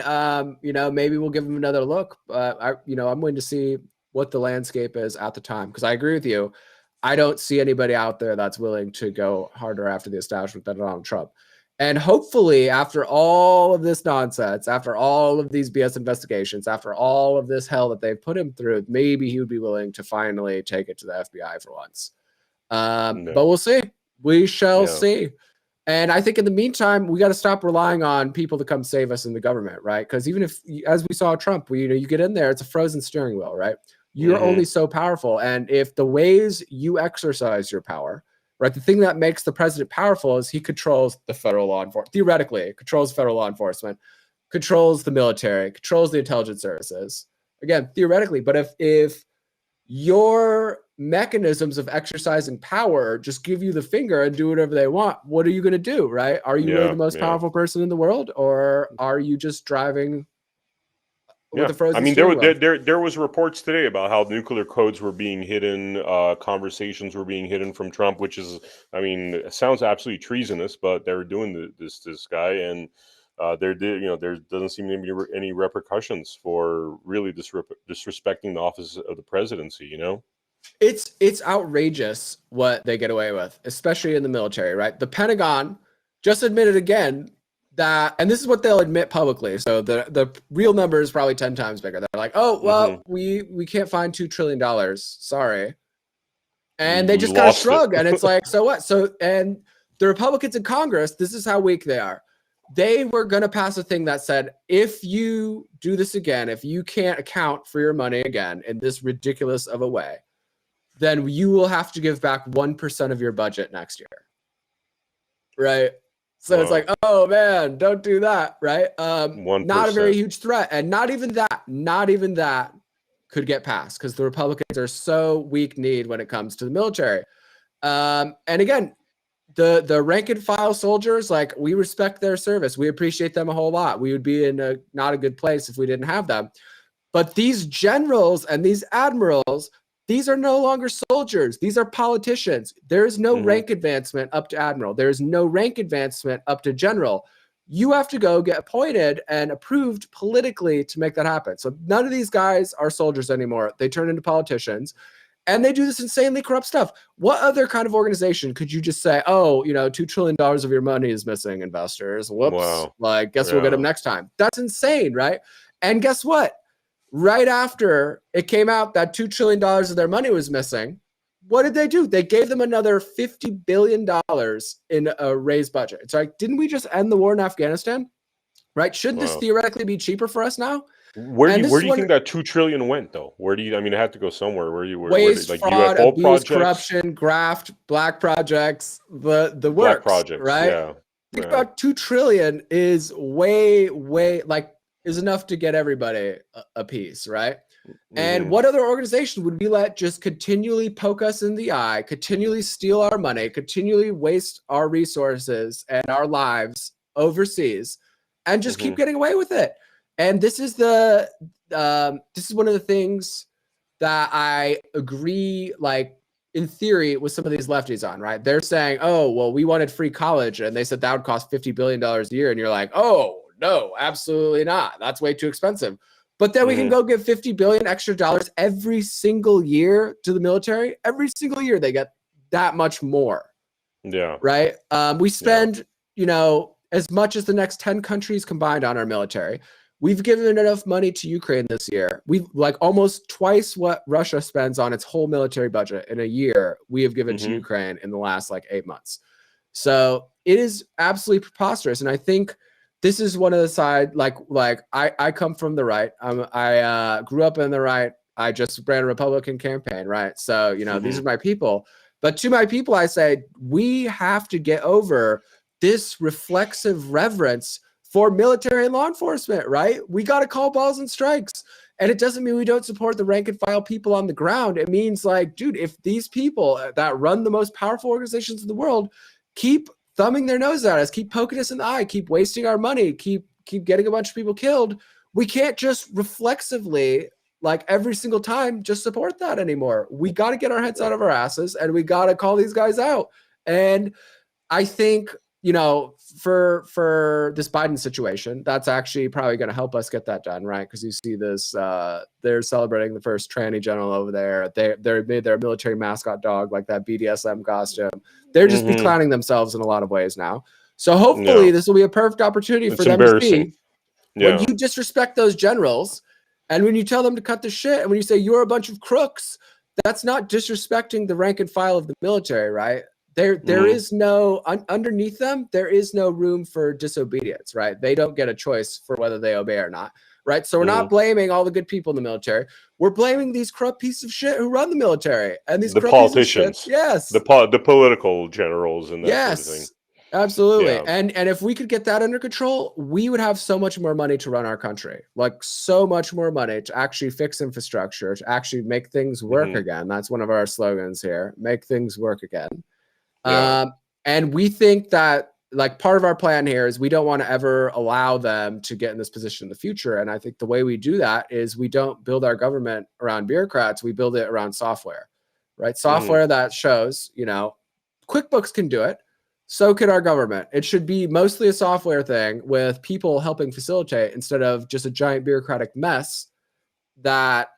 maybe we'll give him another look. I'm waiting to see what the landscape is at the time, because I agree with you. I don't see anybody out there that's willing to go harder after the establishment than Donald Trump. And hopefully, after all of this nonsense, after all of these BS investigations, after all of this hell that they've put him through, maybe he would be willing to finally take it to the FBI for once. But we'll see. We shall see. And I think in the meantime, we got to stop relying on people to come save us in the government, right? Because even if, as we saw Trump, you get in there, it's a frozen steering wheel, right? You're only so powerful. And if the ways you exercise your power, right, the thing that makes the president powerful is he controls the federal law enforcement. Theoretically, controls federal law enforcement, controls the military, controls the intelligence services. Again, theoretically, but if your mechanisms of exercising power just give you the finger and do whatever they want, what are you going to do, right? Are you really the most powerful person in the world, or are you just driving with a frozen steering wheel? There was reports today about how nuclear codes were being hidden, conversations were being hidden from Trump, which is, I mean, it sounds absolutely treasonous, but they were doing this guy, and there doesn't seem to be any repercussions for really disrespecting the office of the presidency, It's outrageous what they get away with, especially in the military, right? The Pentagon just admitted again that, and this is what they'll admit publicly. So the real number is probably 10 times bigger. They're like, oh, well, we can't find $2 trillion. Sorry. And they just kind of shrug. And it's like, so what? So, and the Republicans in Congress, this is how weak they are. They were going to pass a thing that said, if you do this again, if you can't account for your money again in this ridiculous of a way, then you will have to give back 1% of your budget next year. Right? So Wow. it's like, oh man, don't do that. Right? 1%. Not a very huge threat. And not even that could get passed because the Republicans are so weak-kneed when it comes to the military. And again, the rank and file soldiers, like, we respect their service. We appreciate them a whole lot. We would be in not a good place if we didn't have them. But these generals and these admirals, these are no longer soldiers. These are politicians. There is no rank advancement up to admiral. There is no rank advancement up to general. You have to go get appointed and approved politically to make that happen. So none of these guys are soldiers anymore. They turn into politicians. And they do this insanely corrupt stuff. What other kind of organization could you just say, oh, $2 trillion of your money is missing, investors? Whoops. Wow. Like, guess we'll get them next time. That's insane, right? And guess what? Right after it came out that $2 trillion of their money was missing, what did they do? They gave them another $50 billion in a raised budget. It's like, didn't we just end the war in Afghanistan? Right? Shouldn't this theoretically be cheaper for us now? Where do you think that $2 trillion went, though? Where do you? I mean, it had to go somewhere. Waste, like fraud, UFO abuse, projects? Corruption, graft, black projects, the works, black projects, right? Yeah. Think about $2 trillion is way is enough to get everybody a piece, right? And what other organization would we let just continually poke us in the eye, continually steal our money, continually waste our resources and our lives overseas, and just keep getting away with it? And this is one of the things that I agree, like, in theory, with some of these lefties on, right? They're saying, oh, well, we wanted free college, and they said that would cost $50 billion a year. And you're like, oh, no, absolutely not. That's way too expensive. But then we can go give $50 billion extra dollars every single year to the military. Every single year they get that much more. Yeah. Right? We spend, as much as the next 10 countries combined on our military. We've given enough money to Ukraine this year. We've almost twice what Russia spends on its whole military budget in a year. We have given to Ukraine in the last 8 months. So it is absolutely preposterous. And I think this is one of the side, I come from the right. I grew up in the right. I just ran a Republican campaign, right? So, these are my people. But to my people, I say, we have to get over this reflexive reverence for military and law enforcement, right? We got to call balls and strikes. And it doesn't mean we don't support the rank and file people on the ground. It means, dude, if these people that run the most powerful organizations in the world keep thumbing their nose at us, keep poking us in the eye, keep wasting our money, keep getting a bunch of people killed, we can't just reflexively, every single time, just support that anymore. We got to get our heads out of our asses, and we got to call these guys out. And I think, for this Biden situation, that's actually probably going to help us get that done, right? Because you see this, they're celebrating the first tranny general over there. They made their military mascot dog like that BDSM costume. They're just be clowning themselves in a lot of ways now. So hopefully this will be a perfect opportunity for them to see when you disrespect those generals, and when you tell them to cut the shit, and when you say you're a bunch of crooks, that's not disrespecting the rank and file of the military, right? There is no, underneath them, there is no room for disobedience, right? They don't get a choice for whether they obey or not, right? So we're not blaming all the good people in the military. We're blaming these corrupt pieces of shit who run the military, and these politicians. Yes. The political generals and that sort of thing. Absolutely. Yeah. And if we could get that under control, we would have so much more money to run our country, so much more money to actually fix infrastructure, to actually make things work again. That's one of our slogans here, make things work again. Yeah. And we think that part of our plan here is we don't want to ever allow them to get in this position in the future. And I think the way we do that is we don't build our government around bureaucrats. We build it around software, right? Software that shows, QuickBooks can do it. So can our government. It should be mostly a software thing with people helping facilitate instead of just a giant bureaucratic mess that,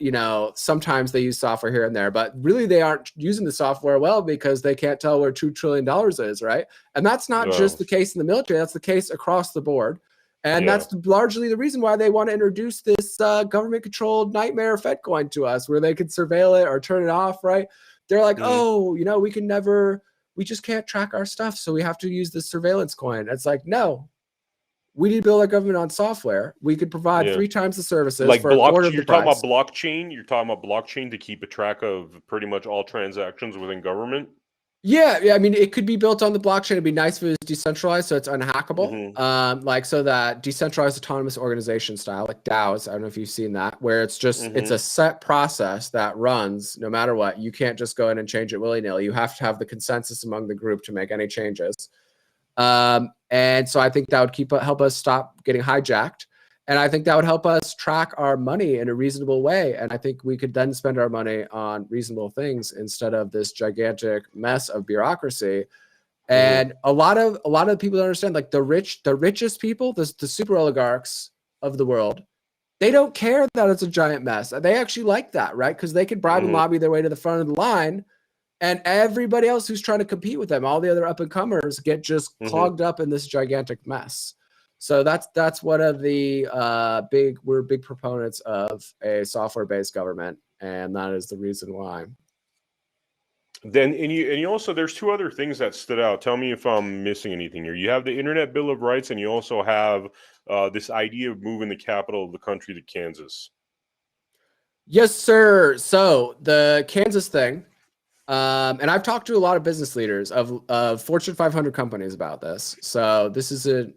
sometimes they use software here and there, but really they aren't using the software well because they can't tell where $2 trillion is, right? And that's not just the case in the military, that's the case across the board. And that's largely the reason why they want to introduce this government-controlled nightmare FedCoin to us, where they could surveil it or turn it off, right? They're like, we can never we just can't track our stuff, so we have to use this surveillance coin. It's like, no, we need to build our government on software. We could provide 3 times the services like for a quarter of the price. You're talking about blockchain to keep a track of pretty much all transactions within government. Yeah, I mean, it could be built on the blockchain. It'd be nice if it was decentralized, so it's unhackable. Like, so that decentralized autonomous organization style, like DAOs. I don't know if you've seen that, where it's just it's a set process that runs no matter what. You can't just go in and change it willy-nilly. You have to have the consensus among the group to make any changes. And so I think that would help us stop getting hijacked. And I think that would help us track our money in a reasonable way. And I think we could then spend our money on reasonable things instead of this gigantic mess of bureaucracy. And a lot of people don't understand, like the richest people, the super oligarchs of the world, they don't care that it's a giant mess. They actually like that, right? Because they could bribe and lobby their way to the front of the line. And everybody else who's trying to compete with them, all the other up-and-comers, get just clogged up in this gigantic mess. So that's one of the we're big proponents of a software-based government, and that is the reason why. Then and you also, there's 2 other things that stood out. Tell me if I'm missing anything here. You have the Internet Bill of Rights, and you also have this idea of moving the capital of the country to Kansas. Yes, sir. So the Kansas thing. And I've talked to a lot of business leaders of Fortune 500 companies about this. So this isn't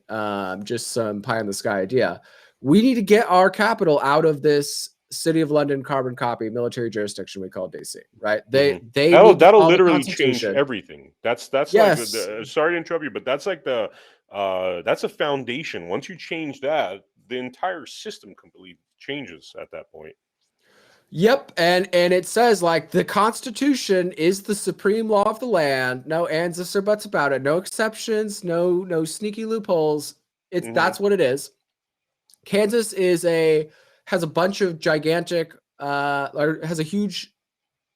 just some pie in the sky idea. We need to get our capital out of this City of London carbon copy military jurisdiction we call DC, right? That'll literally change everything. That's yes. like sorry to interrupt you, but that's like that's a foundation. Once you change that, the entire system completely changes at that point. Yep, and it says, like, the Constitution is the supreme law of the land. No ands, ifs, or buts about it. No exceptions. No sneaky loopholes. That's what it is. Kansas has a bunch of gigantic, or has a huge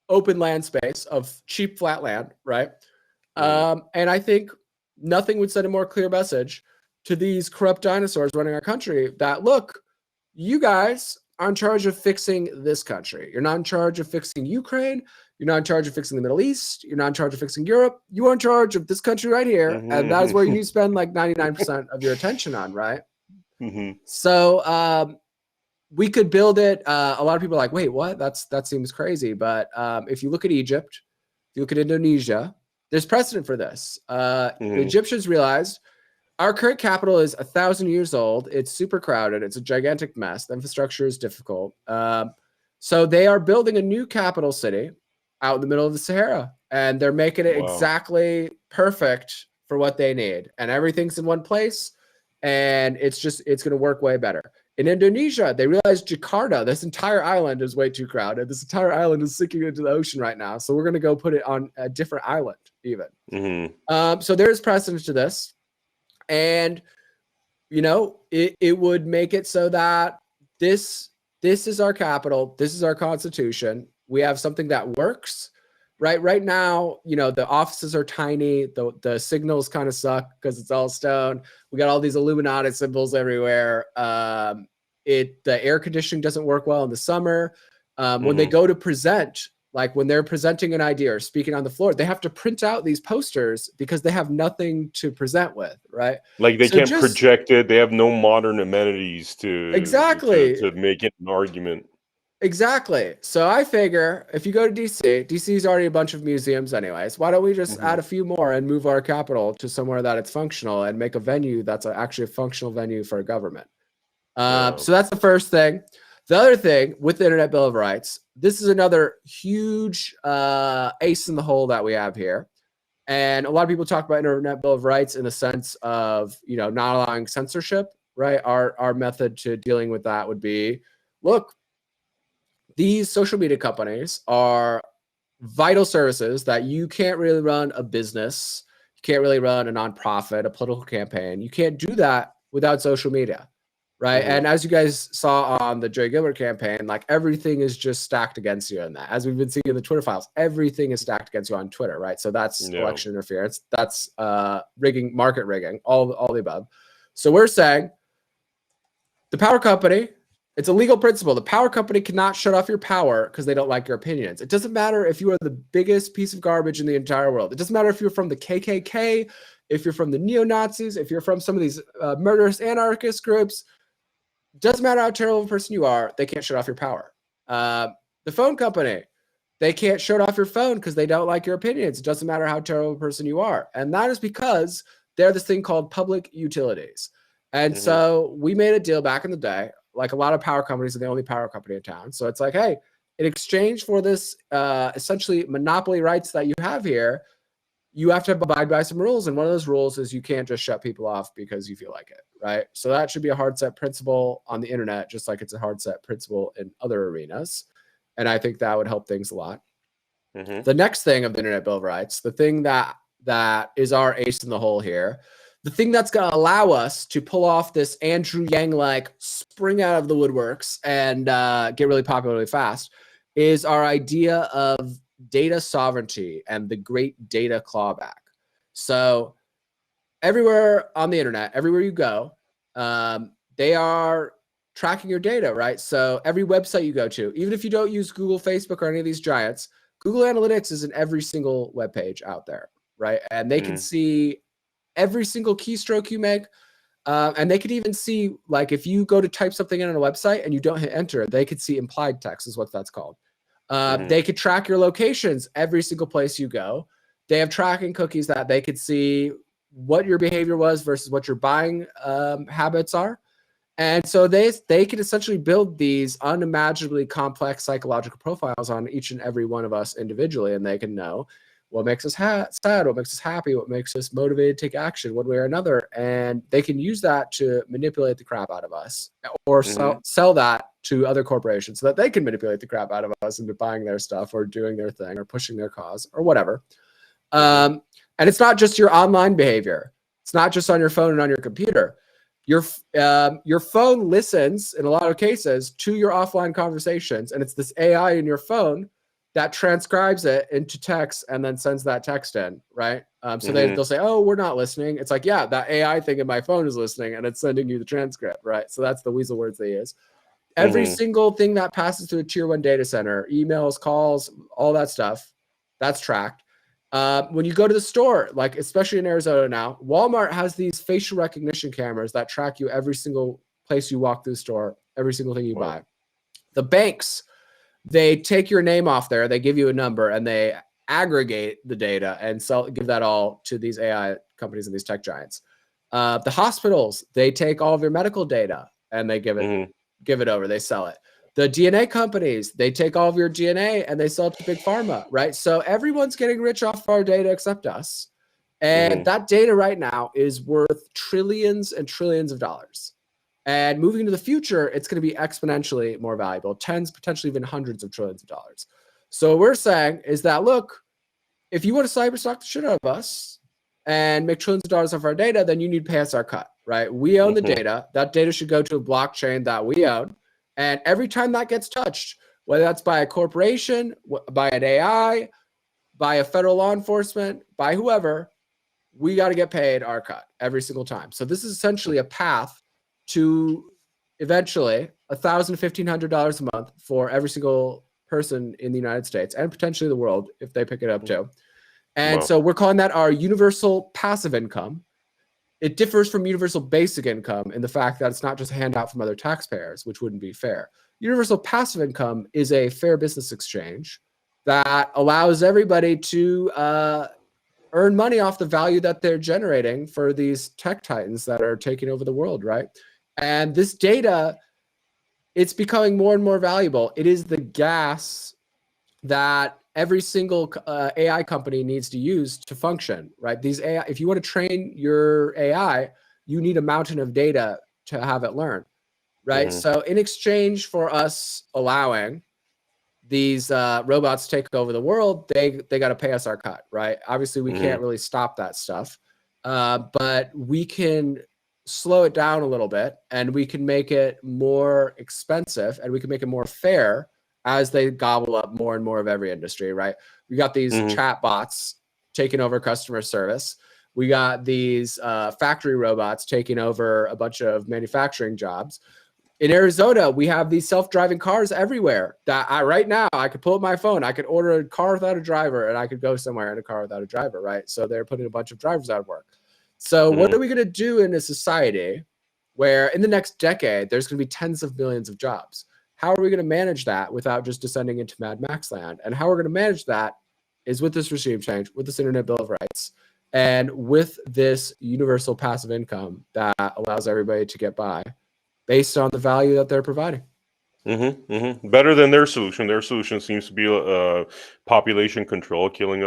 open land space of cheap flat land, right? And I think nothing would send a more clear message to these corrupt dinosaurs running our country that, look, you guys are in charge of fixing this country. You're not in charge of fixing Ukraine. You're not in charge of fixing the Middle East. You're not in charge of fixing Europe. You are in charge of this country right here. And that is where you need to spend like 99% of your attention on, right? So we could build it. A lot of people are like, wait, what? That seems crazy. But if you look at Egypt, if you look at Indonesia, there's precedent for this. The Egyptians realized our current capital is 1,000 years old. It's super crowded. It's a gigantic mess. The infrastructure is difficult. So they are building a new capital city out in the middle of the Sahara, and they're making it exactly perfect for what they need. And everything's in one place, and it's going to work way better. In Indonesia, they realized Jakarta, this entire island is way too crowded. This entire island is sinking into the ocean right now. So we're going to go put it on a different island even. So there's precedent to this. And, you know, it would make it so that this is our capital. This is our constitution. We have something that works, right? Right now, you know, the offices are tiny. The signals kind of suck because it's all stone. We got all these Illuminati symbols everywhere. The air conditioning doesn't work well in the summer. When they go to present, like when they're presenting an idea or speaking on the floor, they have to print out these posters because they have nothing to present with, right? Like they can't project it. They have no modern amenities to make it an argument. Exactly. So I figure if you go to DC is already a bunch of museums anyways. Why don't we just add a few more and move our capital to somewhere that it's functional and make a venue that's actually a functional venue for a government? So that's the first thing. The other thing with the Internet Bill of Rights, this is another huge ace in the hole that we have here. And a lot of people talk about Internet Bill of Rights in the sense of, you know, not allowing censorship, right? Our method to dealing with that would be, look, these social media companies are vital services that you can't really run a business. You can't really run a nonprofit, a political campaign. You can't do that without social media. Right. And as you guys saw on the Joe Gilbert campaign, like everything is just stacked against you in that. As we've been seeing in the Twitter files, everything is stacked against you on Twitter. Right. So that's election interference. That's rigging, market rigging, all the above. So we're saying the power company It's a legal principle. The power company cannot shut off your power because they don't like your opinions. It doesn't matter if you are the biggest piece of garbage in the entire world. It doesn't matter if you're from the KKK, if you're from the neo-Nazis, if you're from some of these murderous anarchist groups. It doesn't matter how terrible a person you are. They can't shut off your power. The phone company, they can't shut off your phone because they don't like your opinions. It doesn't matter how terrible a person you are. And that is because they're this thing called public utilities. And so we made a deal back in the day. Like a lot of power companies are the only power company in town. So it's like, hey, in exchange for this essentially monopoly rights that you have here, you have to abide by some rules. And one of those rules is you can't just shut people off because you feel like it, right? So that should be a hard set principle on the internet, just like it's a hard set principle in other arenas. And I think that would help things a lot. The next thing of the Internet Bill of Rights, the thing that is our ace in the hole here, the thing that's going to allow us to pull off this Andrew Yang-like spring out of the woodworks and get really popular really fast is our idea of data sovereignty and the great data clawback. So everywhere on the internet, everywhere you go, they are tracking your data, right? So every website you go to, even if you don't use Google, Facebook, or any of these giants, Google Analytics is in every single web page out there, right? And they can see every single keystroke you make. And they could even see, like, if you go to type something in on a website and you don't hit enter, they could see implied text is what that's called. They could track your locations every single place you go. They have tracking cookies that they could see what your behavior was versus what your buying habits are. And so they can essentially build these unimaginably complex psychological profiles on each and every one of us individually. And they can know what makes us sad, what makes us happy, what makes us motivated to take action one way or another. And they can use that to manipulate the crap out of us or sell that to other corporations so that they can manipulate the crap out of us into buying their stuff or doing their thing or pushing their cause or whatever. And it's not just your online behavior. It's not just on your phone and on your computer. Your phone listens in a lot of cases to your offline conversations, and it's this AI in your phone that transcribes it into text and then sends that text in, right? So they'll say, oh, we're not listening. It's like, yeah, that AI thing in my phone is listening and it's sending you the transcript, right? So that's the weasel words they use. Every single thing that passes through a tier 1 data center, emails, calls, all that stuff, that's tracked. When you go to the store, like especially in Arizona now, Walmart has these facial recognition cameras that track you every single place you walk through the store, every single thing you buy. The banks, they take your name off there, they give you a number, and they aggregate the data and give that all to these AI companies and these tech giants. The hospitals, they take all of your medical data and they give it over, they sell it. The DNA companies, they take all of your DNA and they sell it to big pharma, right? So everyone's getting rich off our data except us. And that data right now is worth trillions and trillions of dollars. And moving into the future, it's going to be exponentially more valuable, tens, potentially even hundreds of trillions of dollars. So what we're saying is that, look, if you want to cyberstalk the shit out of us and make trillions of dollars off our data, then you need to pay us our cut, right? We own the data. That data should go to a blockchain that we own. And every time that gets touched, whether that's by a corporation, by an AI, by a federal law enforcement, by whoever, we got to get paid our cut every single time. So this is essentially a path to eventually $1,000 to $1,500 a month for every single person in the United States and potentially the world if they pick it up too. And so we're calling that our universal passive income. It differs from universal basic income in the fact that it's not just a handout from other taxpayers, which wouldn't be fair. Universal passive income is a fair business exchange that allows everybody to earn money off the value that they're generating for these tech titans that are taking over the world, right? And this data, it's becoming more and more valuable. It is the gas that every single AI company needs to use to function, right? These AI, if you want to train your AI, you need a mountain of data to have it learn, right? So in exchange for us allowing these robots to take over the world, they got to pay us our cut, right? Obviously, we can't really stop that stuff, but we can slow it down a little bit, and we can make it more expensive, and we can make it more fair as they gobble up more and more of every industry, right? We got these chat bots taking over customer service. We got these factory robots taking over a bunch of manufacturing jobs. In Arizona, we have these self-driving cars everywhere that right now I could pull up my phone. I could order a car without a driver and I could go somewhere in a car without a driver, right? So they're putting a bunch of drivers out of work. So what are we going to do in a society where in the next decade, there's going to be tens of millions of jobs? How are we going to manage that without just descending into Mad Max land? And how we're going to manage that is with this regime change, with this Internet Bill of Rights, and with this universal passive income that allows everybody to get by based on the value that they're providing. Better than their solution. Their solution seems to be population control, killing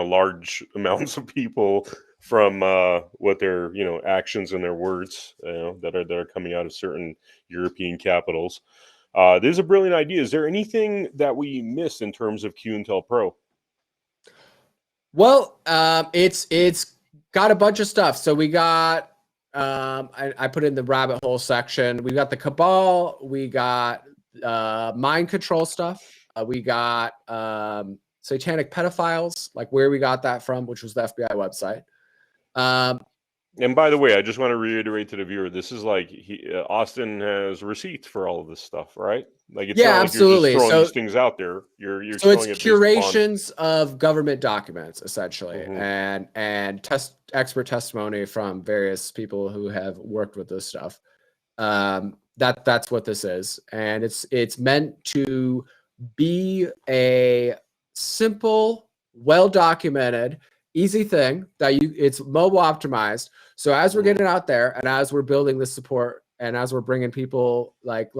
large amounts of people from what their actions and their words that are coming out of certain European capitals. This is a brilliant idea. Is there anything that we missed in terms of Q-Intel Pro? Well, it's got a bunch of stuff. So we got I put in the rabbit hole section. We got the Cabal. We got mind control stuff. We got satanic pedophiles, like where we got that from, which was the FBI website. And by the way, I just want to reiterate to the viewer, this is like Austin has receipts for all of this stuff, right? Like it's not absolutely. Like you're just throwing these things out there. You're so it's curations of government documents essentially, and expert testimony from various people who have worked with this stuff. That's what this is, and it's meant to be a simple, well documented, easy thing that it's mobile optimized. So as we're getting out there and as we're building this support and as we're bringing people like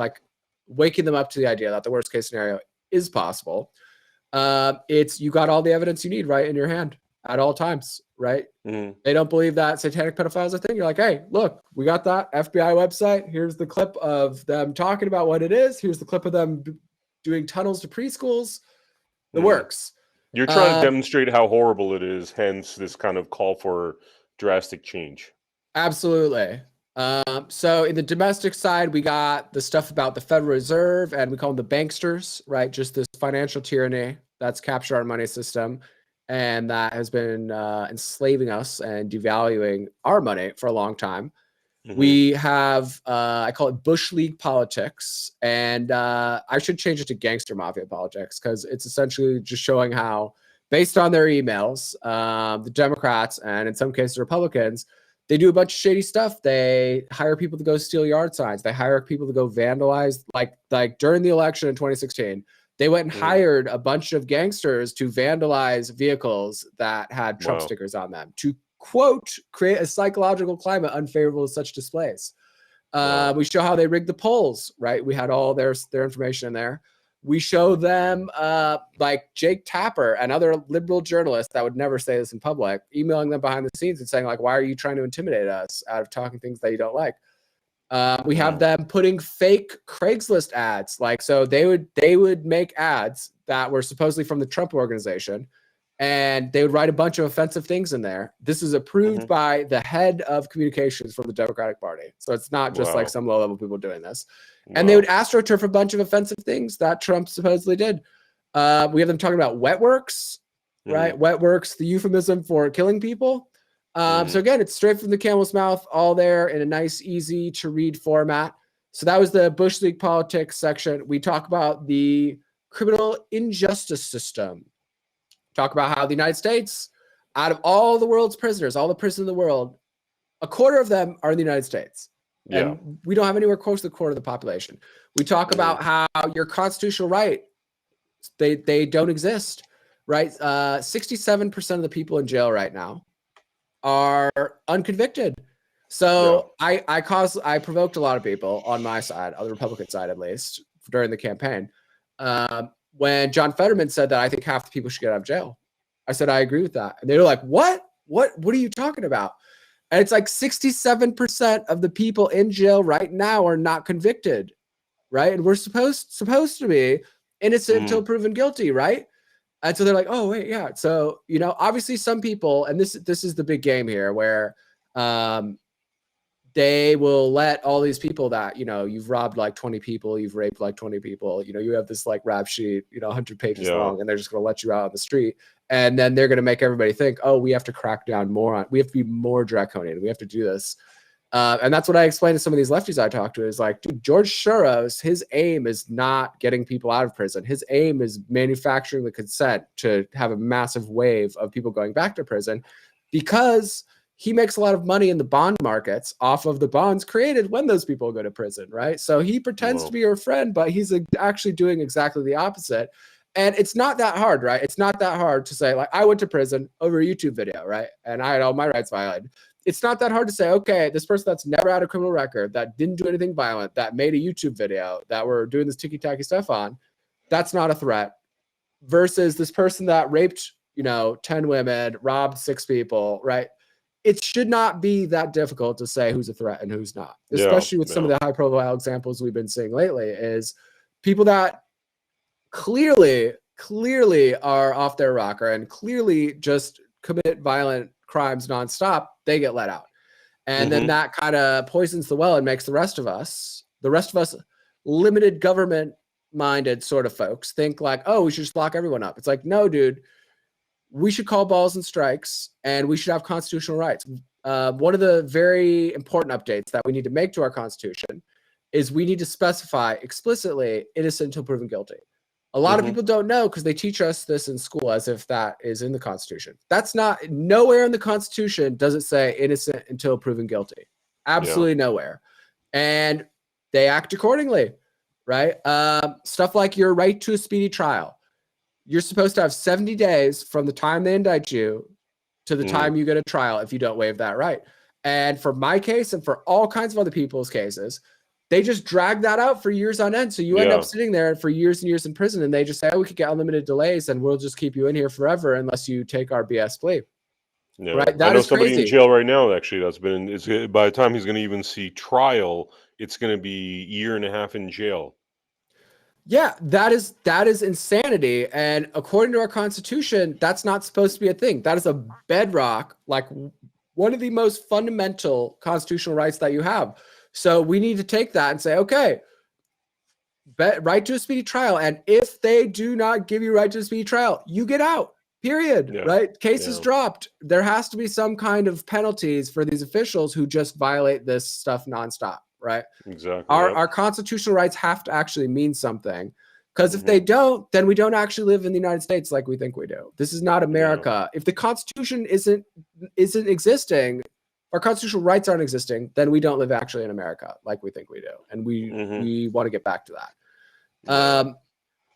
waking them up to the idea that the worst case scenario is possible, you got all the evidence you need right in your hand at all times, right? They don't believe that satanic pedophiles are a thing. You're like, hey, look, we got that FBI website. Here's the clip of them talking about what it is. Here's the clip of them doing tunnels to preschools. It works. You're trying to demonstrate how horrible it is, hence this kind of call for drastic change. Absolutely. So in the domestic side, we got the stuff about the Federal Reserve, and we call them the banksters, right? Just this financial tyranny that's captured our money system, and that has been enslaving us and devaluing our money for a long time. We have, I call it Bush League politics, and I should change it to gangster mafia politics because it's essentially just showing how, based on their emails, the Democrats and in some cases Republicans, they do a bunch of shady stuff. They hire people to go steal yard signs. They hire people to go vandalize. Like during the election in 2016, they went and hired a bunch of gangsters to vandalize vehicles that had Trump stickers on them to, quote, create a psychological climate unfavorable to such displays. We show how they rigged the polls, right? We had all their information in there. We show them like Jake Tapper and other liberal journalists that would never say this in public, emailing them behind the scenes and saying like, why are you trying to intimidate us out of talking things that you don't like? We have them putting fake Craigslist ads. Like, so they would make ads that were supposedly from the Trump organization, and they would write a bunch of offensive things in there. This is approved by the head of communications from the Democratic Party. So it's not just like some low-level people doing this. And they would astroturf a bunch of offensive things that Trump supposedly did. We have them talking about wet works, right? Wet works, the euphemism for killing people. So again, it's straight from the camel's mouth, all there in a nice, easy to read format. So that was the Bush League politics section. We talk about the criminal injustice system. Talk about how the United States, out of all the world's prisoners, all the prisoners in the world, a quarter of them are in the United States. And we don't have anywhere close to the quarter of the population. We talk about how your constitutional right, they don't exist, right? 67% of the people in jail right now are unconvicted. So I provoked a lot of people on my side, on the Republican side at least, during the campaign. When John Fetterman said that I think half the people should get out of jail. I said, I agree with that. And they were like, what are you talking about? And it's like 67% of the people in jail right now are not convicted, right? And we're supposed to be innocent until proven guilty, right? And so they're like, oh, wait, yeah. So, obviously some people, and this is the big game here, where they will let all these people that, you've robbed like 20 people, you've raped like 20 people, you have this like rap sheet, 100 pages long, and they're just going to let you out on the street. And then they're going to make everybody think, oh, we have to crack down more we have to be more draconian. We have to do this. And that's what I explained to some of these lefties I talked to is like, dude, George Soros, his aim is not getting people out of prison. His aim is manufacturing the consent to have a massive wave of people going back to prison because he makes a lot of money in the bond markets off of the bonds created when those people go to prison, right? So he pretends to be your friend, but he's actually doing exactly the opposite. And it's not that hard, right? It's not that hard to say, like, I went to prison over a YouTube video, right? And I had all my rights violated. It's not that hard to say, okay, this person that's never had a criminal record, that didn't do anything violent, that made a YouTube video, that we're doing this ticky-tacky stuff on, that's not a threat. Versus this person that raped, 10 women, robbed 6 people, right? It should not be that difficult to say who's a threat and who's not, especially with some of the high-profile examples we've been seeing lately is people that clearly are off their rocker and clearly just commit violent crimes nonstop, they get let out. And then that kind of poisons the well and makes the rest of us limited government-minded sort of folks think like, oh, we should just lock everyone up. It's like, no, dude, we should call balls and strikes and we should have constitutional rights. One of the very important updates that we need to make to our Constitution is we need to specify explicitly innocent until proven guilty. A lot of people don't know because they teach us this in school as if that is in the Constitution. That's not, nowhere in the Constitution does it say innocent until proven guilty. Absolutely nowhere. And they act accordingly, right? Stuff like your right to a speedy trial. You're supposed to have 70 days from the time they indict you to the time you get a trial if you don't waive that right. And for my case and for all kinds of other people's cases, they just drag that out for years on end. So you end up sitting there for years and years in prison and they just say, oh, we could get unlimited delays and we'll just keep you in here forever unless you take our BS plea. Yeah. Right? I know somebody in jail right now, actually, that's been, by the time he's going to even see trial, it's going to be a year and a half in jail. Yeah, that is insanity. And according to our Constitution, that's not supposed to be a thing. That is a bedrock, like one of the most fundamental constitutional rights that you have. So we need to take that and say, okay, right to a speedy trial. And if they do not give you right to a speedy trial, you get out, period, right? Case is dropped. There has to be some kind of penalties for these officials who just violate this stuff nonstop, right? Exactly. Our constitutional rights have to actually mean something. Because if they don't, then we don't actually live in the United States like we think we do. This is not America. If the Constitution isn't existing, our constitutional rights aren't existing, then we don't live actually in America like we think we do. And we want to get back to that.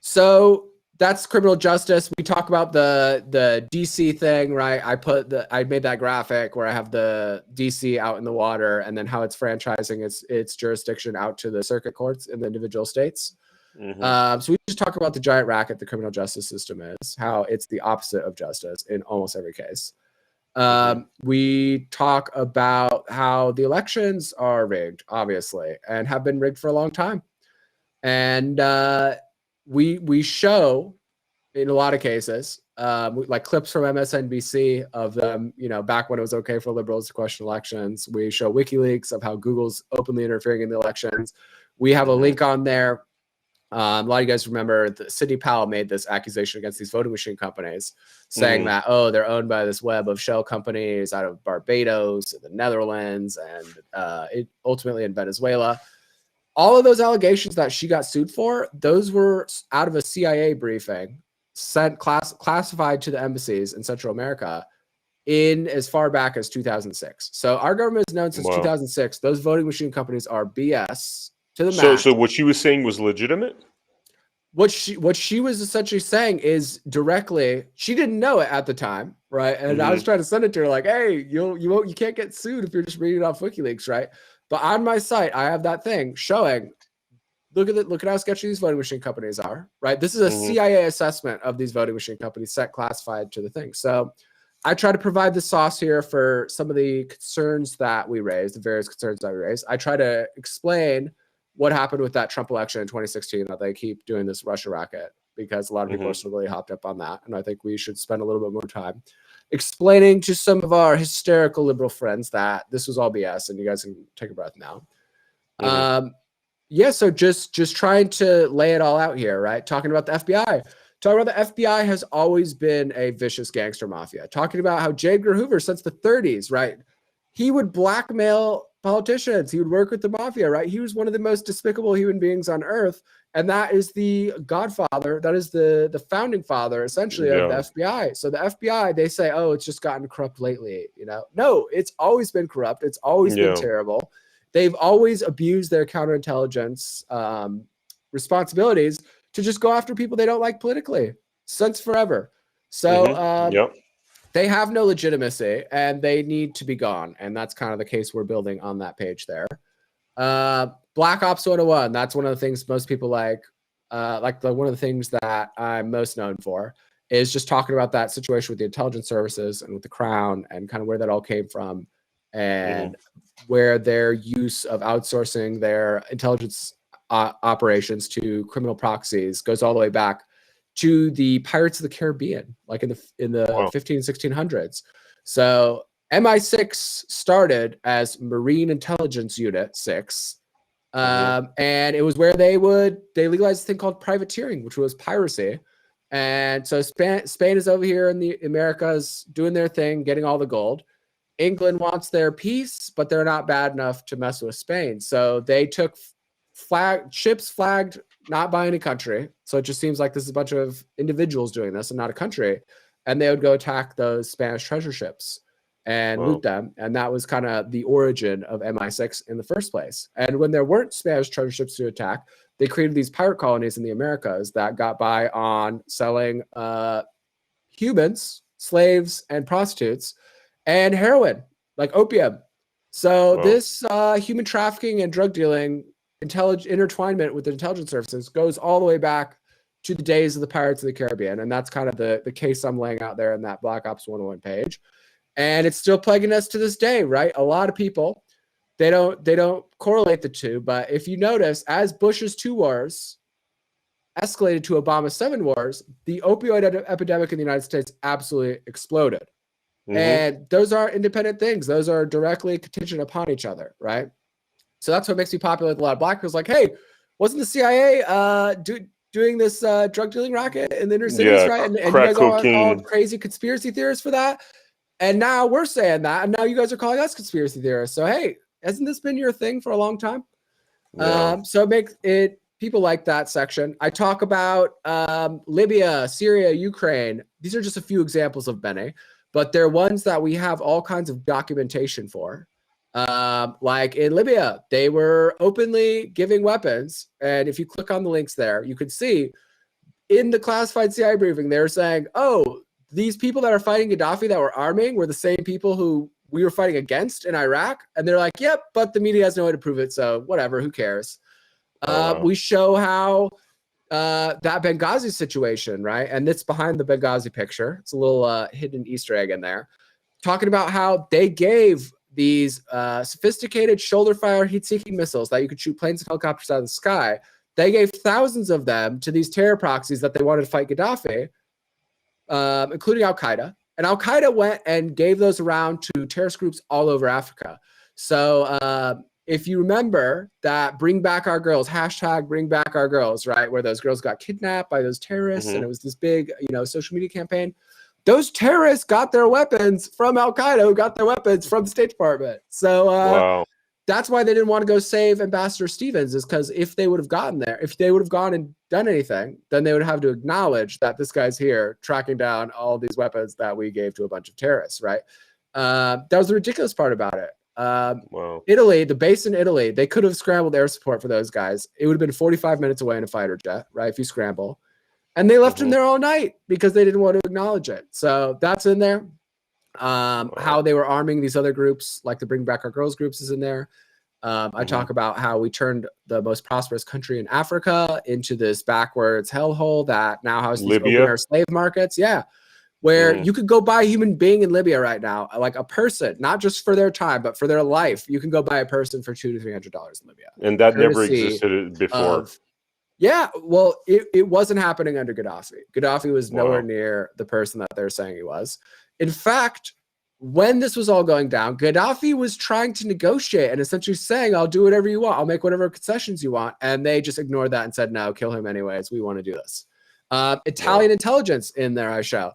So that's criminal justice. We talk about the DC thing, right? I made that graphic where I have the DC out in the water and then how it's franchising its jurisdiction out to the circuit courts in the individual states. So we just talk about the giant racket the criminal justice system is, how it's the opposite of justice in almost every case. We talk about how the elections are rigged, obviously, and have been rigged for a long time. And we show, in a lot of cases, like clips from MSNBC of them, back when it was okay for liberals to question elections. We show WikiLeaks of how Google's openly interfering in the elections. We have a link on there. A lot of you guys remember that Sidney Powell made this accusation against these voting machine companies, saying that, oh, they're owned by this web of shell companies out of Barbados and the Netherlands and ultimately in Venezuela. All of those allegations that she got sued for, those were out of a CIA briefing sent classified to the embassies in Central America in as far back as 2006. So our government has known since 2006 those voting machine companies are BS. So what she was saying was legitimate? What she was essentially saying is directly, she didn't know it at the time, right? And I was trying to send it to her like, hey, you can't get sued if you're just reading off WikiLeaks, right? But on my site, I have that thing showing, look at how sketchy these voting machine companies are, right? This is a CIA assessment of these voting machine companies set classified to the thing. So I try to provide the sauce here for some of the concerns that we raised, the various concerns that we raised. I try to explain what happened with that Trump election in 2016, that they keep doing this Russia racket, because a lot of people are still really hopped up on that. And I think we should spend a little bit more time explaining to some of our hysterical liberal friends that this was all BS and you guys can take a breath now. So just trying to lay it all out here, right? Talking about the FBI. Talking about the FBI has always been a vicious gangster mafia. Talking about how J. Edgar Hoover since the 30s, right? He would blackmail politicians. He would work with the mafia, right? He was one of the most despicable human beings on earth. And that is the godfather. That is the founding father, essentially, of the FBI. So the FBI, they say, oh, it's just gotten corrupt lately. No, it's always been corrupt. It's always been terrible. They've always abused their counterintelligence responsibilities to just go after people they don't like politically since forever. So they have no legitimacy and they need to be gone. And that's kind of the case we're building on that page there. Black Ops 101. That's one of the things most people like one of the things that I'm most known for is just talking about that situation with the intelligence services and with the Crown and kind of where that all came from and where their use of outsourcing their intelligence operations to criminal proxies goes all the way back to the Pirates of the Caribbean, like in the 1600s. So MI6 started as Marine Intelligence Unit 6. And it was where they legalized a thing called privateering, which was piracy. And so Spain is over here in the Americas doing their thing, getting all the gold. England wants their peace, but they're not bad enough to mess with Spain. So they took ships flagged not by any country. So it just seems like this is a bunch of individuals doing this and not a country. And they would go attack those Spanish treasure ships and loot them. And that was kind of the origin of MI6 in the first place. And when there weren't Spanish treasure ships to attack, they created these pirate colonies in the Americas that got by on selling humans, slaves, and prostitutes, and heroin, like opium. So this human trafficking and drug dealing intertwinement with the intelligence services goes all the way back to the days of the Pirates of the Caribbean. And that's kind of the case I'm laying out there in that Black Ops 101 page. And it's still plaguing us to this day, right? A lot of people, they don't correlate the two. But if you notice, as Bush's 2 wars escalated to Obama's 7 wars, the opioid epidemic in the United States absolutely exploded. And those are independent things. Those are directly contingent upon each other, right? So that's what makes me popular with a lot of black people. Like, hey, wasn't the CIA doing this drug dealing racket in the inner cities, right? And you guys are all crazy conspiracy theorists for that. And now we're saying that, and now you guys are calling us conspiracy theorists. So hey, hasn't this been your thing for a long time? So it makes it people like that section. I talk about Libya, Syria, Ukraine. These are just a few examples of many, but they're ones that we have all kinds of documentation for. Like in Libya, they were openly giving weapons. And if you click on the links there, you could see in the classified CIA briefing, they're saying, oh, these people that are fighting Gaddafi that were arming were the same people who we were fighting against in Iraq. And they're like, yep, but the media has no way to prove it. So whatever, who cares? We show how that Benghazi situation, right? And it's behind the Benghazi picture. It's a little hidden Easter egg in there. Talking about how they gave these sophisticated shoulder-fire heat-seeking missiles that you could shoot planes and helicopters out of the sky. They gave thousands of them to these terror proxies that they wanted to fight Gaddafi, including Al-Qaeda. And Al-Qaeda went and gave those around to terrorist groups all over Africa. So if you remember that Bring Back Our Girls, hashtag Bring Back Our Girls, right, where those girls got kidnapped by those terrorists, and it was this big, social media campaign. Those terrorists got their weapons from Al-Qaeda, who got their weapons from the State Department. So that's why they didn't want to go save Ambassador Stevens, is because if they would have gotten there, if they would have gone and done anything, then they would have to acknowledge that this guy's here tracking down all these weapons that we gave to a bunch of terrorists, right? That was the ridiculous part about it. Italy, the base in Italy, they could have scrambled air support for those guys. It would have been 45 minutes away in a fighter jet, right, if you scramble. And they left him there all night because they didn't want to acknowledge it. So that's in there. How they were arming these other groups, like the Bring Back Our Girls groups, is in there. I talk about how we turned the most prosperous country in Africa into this backwards hellhole that now has these open air slave markets. Yeah. Where you could go buy a human being in Libya right now, like a person, not just for their time, but for their life. You can go buy a person for $200 to $300 in Libya. And that never existed before. Yeah, well, it wasn't happening under Gaddafi. Gaddafi was nowhere near the person that they're saying he was. In fact, when this was all going down, Gaddafi was trying to negotiate and essentially saying, I'll do whatever you want. I'll make whatever concessions you want. And they just ignored that and said, no, kill him anyways. We want to do this. Italian intelligence in there, I show,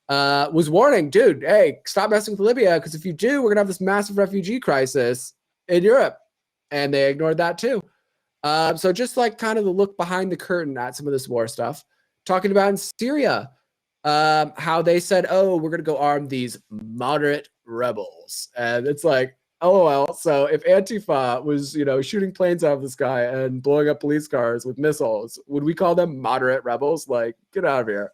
was warning, dude, hey, stop messing with Libya, because if you do, we're going to have this massive refugee crisis. in Europe, and they ignored that too. So just like kind of the look behind the curtain at some of this war stuff, talking about in Syria, how they said, oh, we're going to go arm these moderate rebels. And it's like, LOL. So if Antifa was, shooting planes out of the sky and blowing up police cars with missiles, would we call them moderate rebels? Like, get out of here.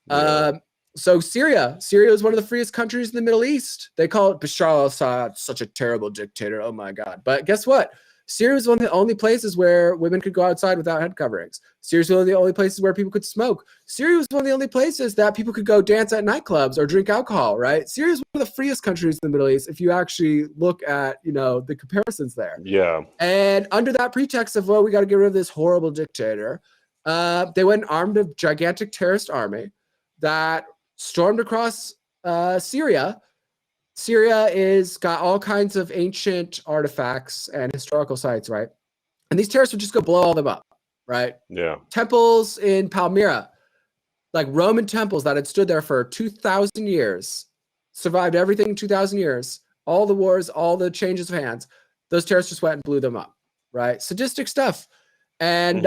Yeah. So Syria is one of the freest countries in the Middle East. They call it Bashar al-Assad, such a terrible dictator. Oh my God. But guess what? Syria is one of the only places where women could go outside without head coverings. Syria is one of the only places where people could smoke. Syria was one of the only places that people could go dance at nightclubs or drink alcohol, right? Syria is one of the freest countries in the Middle East if you actually look at, the comparisons there. Yeah. And under that pretext of, well, we got to get rid of this horrible dictator, they went and armed a gigantic terrorist army that stormed across Syria. Syria is got all kinds of ancient artifacts and historical sites, right? And these terrorists would just go blow all them up, right? Yeah. Temples in Palmyra, like Roman temples that had stood there for 2,000 years, survived everything in 2,000 years, all the wars, all the changes of hands. Those terrorists just went and blew them up, right? Sadistic stuff. And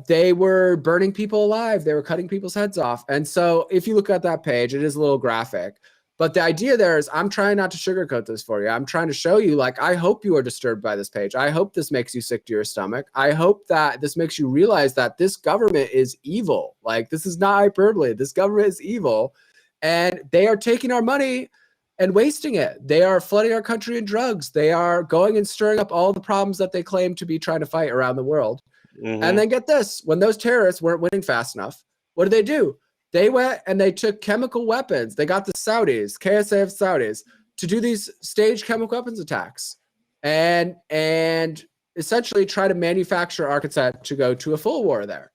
they were burning people alive. They were cutting people's heads off. And so if you look at that page, it is a little graphic. But the idea there is I'm trying not to sugarcoat this for you. I'm trying to show you, like, I hope you are disturbed by this page. I hope this makes you sick to your stomach. I hope that this makes you realize that this government is evil. Like, this is not hyperbole. This government is evil. And they are taking our money and wasting it. They are flooding our country in drugs. They are going and stirring up all the problems that they claim to be trying to fight around the world. And then get this, when those terrorists weren't winning fast enough, what did they do? They went and they took chemical weapons. They got the Saudis, KSA of Saudis, to do these staged chemical weapons attacks and essentially try to manufacture our consent to go to a full war there,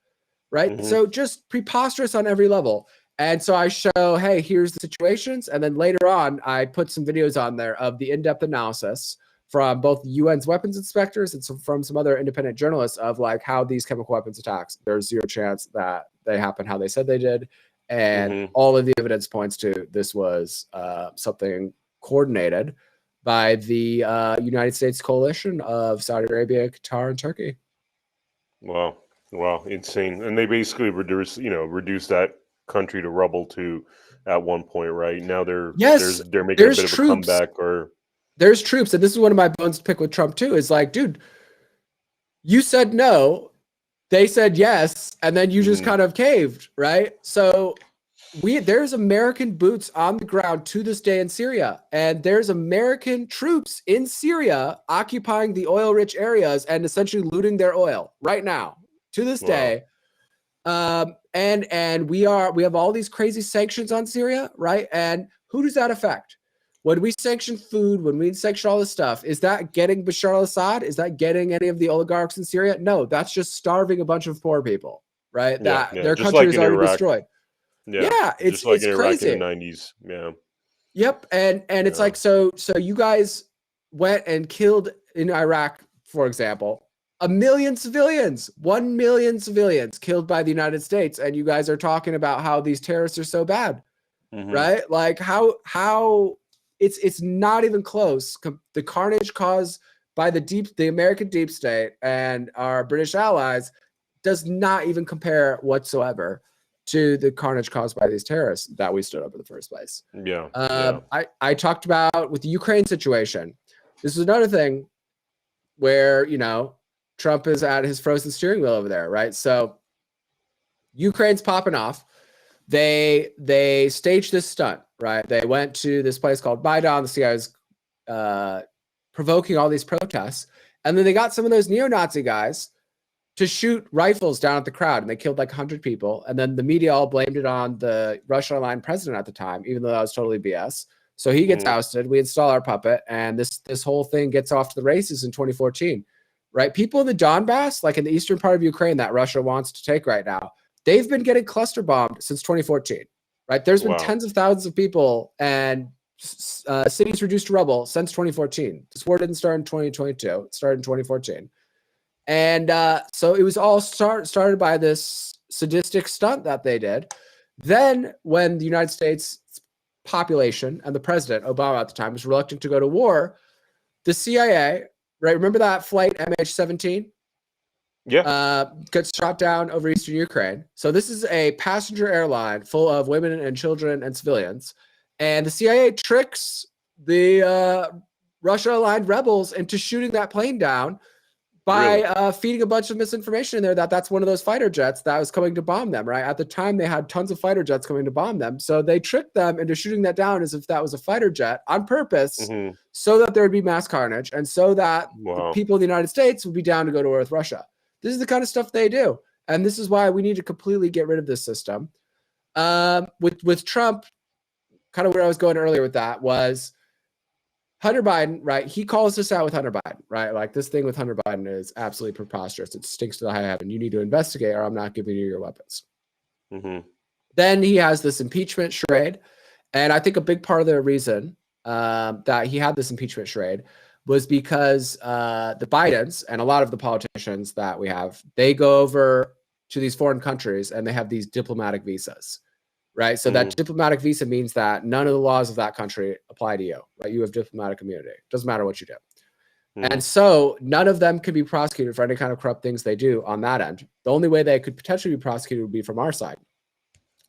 right? So just preposterous on every level. And so I show, hey, here's the situations. And then later on, I put some videos on there of the in-depth analysis from both the UN's weapons inspectors and from some other independent journalists of like how these chemical weapons attacks, there's zero chance that they happen how they said they did. And all of the evidence points to this was something coordinated by the United States coalition of Saudi Arabia, Qatar, and Turkey. Wow, insane! And they basically reduced that country to rubble to at one point, right? Now they're making a bit of a comeback. Or there's troops, and this is one of my bones to pick with Trump too. Is like, dude, you said no. They said yes, and then you just kind of caved, right? So there's American boots on the ground to this day in Syria, and there's American troops in Syria occupying the oil-rich areas and essentially looting their oil right now to this day. And we have all these crazy sanctions on Syria, right? And who does that affect? When we sanction food, when we sanction all this stuff, is that getting Bashar al-Assad? Is that getting any of the oligarchs in Syria? No, that's just starving a bunch of poor people, right? Their country is already destroyed. Yeah, it's just like it's in crazy. Iraq in the 90s. Yeah. Yep, and it's like so you guys went and killed in Iraq, for example, 1 million civilians, 1 million civilians killed by the United States, and you guys are talking about how these terrorists are so bad, right? Like how it's not even close. The carnage caused by the American deep state and our British allies does not even compare whatsoever to the carnage caused by these terrorists that we stood up in the first place. I talked about with the Ukraine situation. This is another thing where, Trump is at his frozen steering wheel over there, right? So Ukraine's popping off. They staged this stunt, right? They went to this place called Maidan. The CIA was provoking all these protests. And then they got some of those neo-Nazi guys to shoot rifles down at the crowd, and they killed like 100 people. And then the media all blamed it on the Russian-aligned president at the time, even though that was totally BS. So he gets ousted. We install our puppet, and this whole thing gets off to the races in 2014, right? People in the Donbass, like in the eastern part of Ukraine that Russia wants to take right now, they've been getting cluster bombed since 2014, right? There's been tens of thousands of people and cities reduced to rubble since 2014. This war didn't start in 2022. It started in 2014. And so it was all started by this sadistic stunt that they did. Then when the United States population and the president, Obama at the time, was reluctant to go to war, the CIA right? Remember that flight MH17? Yeah. Gets shot down over eastern Ukraine. So this is a passenger airline full of women and children and civilians. And the CIA tricks the Russia-aligned rebels into shooting that plane down by feeding a bunch of misinformation in there that's one of those fighter jets that was coming to bomb them, right? At the time, they had tons of fighter jets coming to bomb them. So they tricked them into shooting that down as if that was a fighter jet on purpose so that there would be mass carnage and so that the people in the United States would be down to go to war with Russia. This is the kind of stuff they do. And this is why we need to completely get rid of this system. With Trump, kind of where I was going earlier with that was Hunter Biden, right? He calls this out with Hunter Biden, right? Like this thing with Hunter Biden is absolutely preposterous. It stinks to the high heaven. You need to investigate or I'm not giving you your weapons. Then he has this impeachment charade. And I think a big part of the reason that he had this impeachment charade was because the Bidens and a lot of the politicians that we have, they go over to these foreign countries and they have these diplomatic visas. Right. So that diplomatic visa means that none of the laws of that country apply to you. Right. You have diplomatic immunity. Doesn't matter what you do. And so none of them could be prosecuted for any kind of corrupt things they do on that end. The only way they could potentially be prosecuted would be from our side.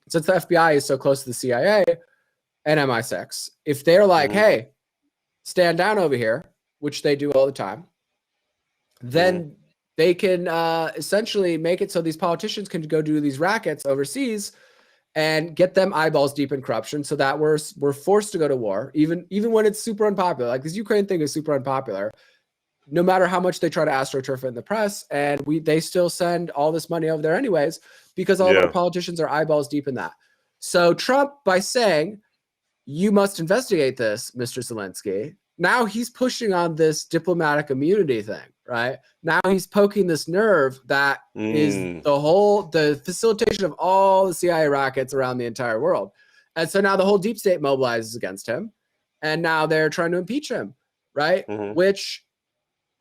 Since the FBI is so close to the CIA and MI6, if they're like, hey, stand down over here, which they do all the time, then they can essentially make it so these politicians can go do these rackets overseas and get them eyeballs deep in corruption so that we're forced to go to war, even when it's super unpopular. Like this Ukraine thing is super unpopular, no matter how much they try to astroturf it in the press. And they still send all this money over there anyways, because all of our politicians are eyeballs deep in that. So Trump, by saying, you must investigate this, Mr. Zelensky, now he's pushing on this diplomatic immunity thing, right? Now he's poking this nerve that is the facilitation of all the CIA rackets around the entire world. And so now the whole deep state mobilizes against him. And now they're trying to impeach him, right? Which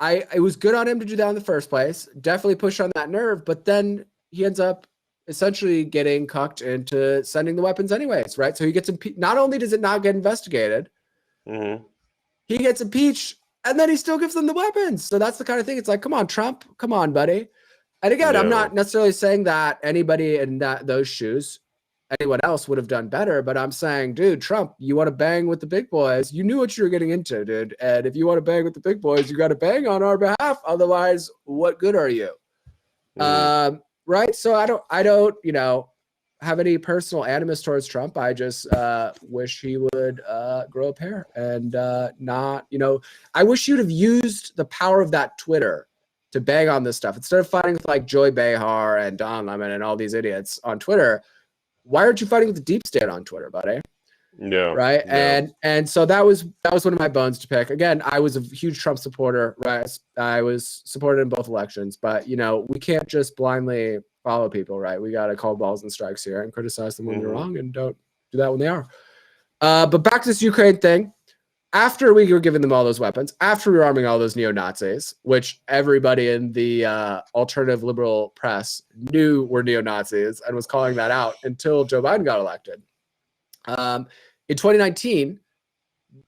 it was good on him to do that in the first place. Definitely push on that nerve. But then he ends up essentially getting cucked into sending the weapons anyways, right? So he gets impeached. Not only does it not get investigated, he gets impeached, and then he still gives them the weapons. So that's the kind of thing. It's like, come on, Trump, come on, buddy. And again, I'm not necessarily saying that anybody in those shoes, anyone else would have done better, but I'm saying, dude, Trump, you want to bang with the big boys. You knew what you were getting into, dude. And if you want to bang with the big boys, you got to bang on our behalf. Otherwise, what good are you? Right. So I don't, have any personal animus towards Trump. I just wish he would grow a pair and not, I wish you'd have used the power of that Twitter to bang on this stuff. Instead of fighting with like Joy Behar and Don Lemon and all these idiots on Twitter, why aren't you fighting with the deep state on Twitter, buddy? Yeah. Right. Yeah. And so that was one of my bones to pick. Again, I was a huge Trump supporter, right? I was supported in both elections, but we can't just blindly follow people, right? We got to call balls and strikes here and criticize them when they're wrong and don't do that when they are. But back to this Ukraine thing. After we were giving them all those weapons, after we were arming all those neo-Nazis, which everybody in the alternative liberal press knew were neo-Nazis and was calling that out until Joe Biden got elected. In 2019,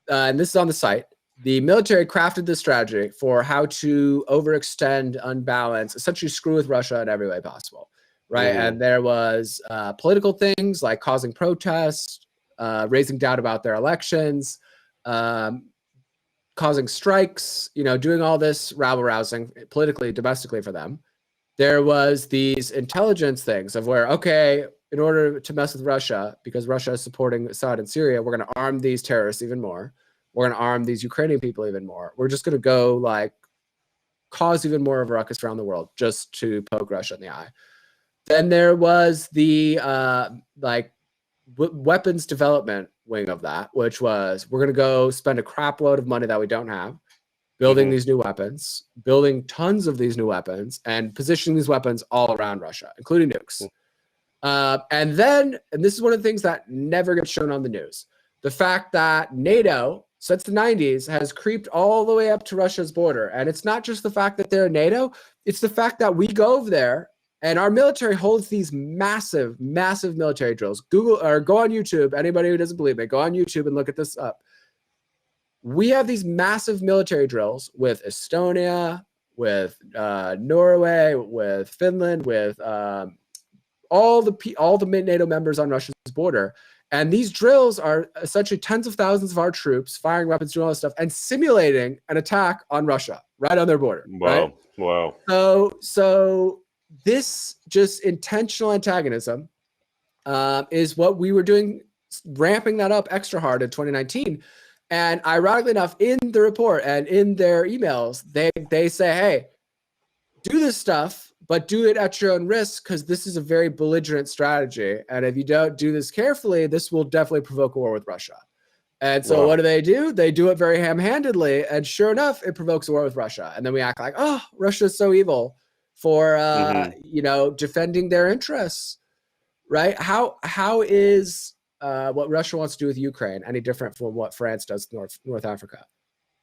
and this is on the site, the military crafted this strategy for how to overextend, unbalance, essentially screw with Russia in every way possible, right? And there was political things like causing protests, raising doubt about their elections, causing strikes, doing all this rabble-rousing politically, domestically for them. There was these intelligence things of where, okay, in order to mess with Russia, because Russia is supporting Assad in Syria, we're going to arm these terrorists even more. We're going to arm these Ukrainian people even more. We're just going to go like cause even more of a ruckus around the world just to poke Russia in the eye. Then there was the weapons development wing of that, which was we're going to go spend a crap load of money that we don't have, building these new weapons, building tons of these new weapons, and positioning these weapons all around Russia, including nukes. And this is one of the things that never gets shown on the news. The fact that NATO, since the 90s, has creeped all the way up to Russia's border. And it's not just the fact that they're NATO, it's the fact that we go over there and our military holds these massive, massive military drills. Google or go on YouTube. Anybody who doesn't believe me, go on YouTube and look at this up. we have these massive military drills with Estonia, with Norway, with Finland, with all the NATO members on Russia's border. And these drills are essentially tens of thousands of our troops firing weapons, doing all this stuff, and simulating an attack on Russia right on their border. Wow. Right? Wow. So this just intentional antagonism is what we were doing, ramping that up extra hard in 2019. And ironically enough, in the report and in their emails, they say, hey, do this stuff, but do it at your own risk, because this is a very belligerent strategy. And if you don't do this carefully, this will definitely provoke a war with Russia. And so what do? They do it very ham-handedly. And sure enough, it provokes a war with Russia. And then we act like, oh, Russia's so evil for, defending their interests, right? How is what Russia wants to do with Ukraine any different from what France does to North Africa,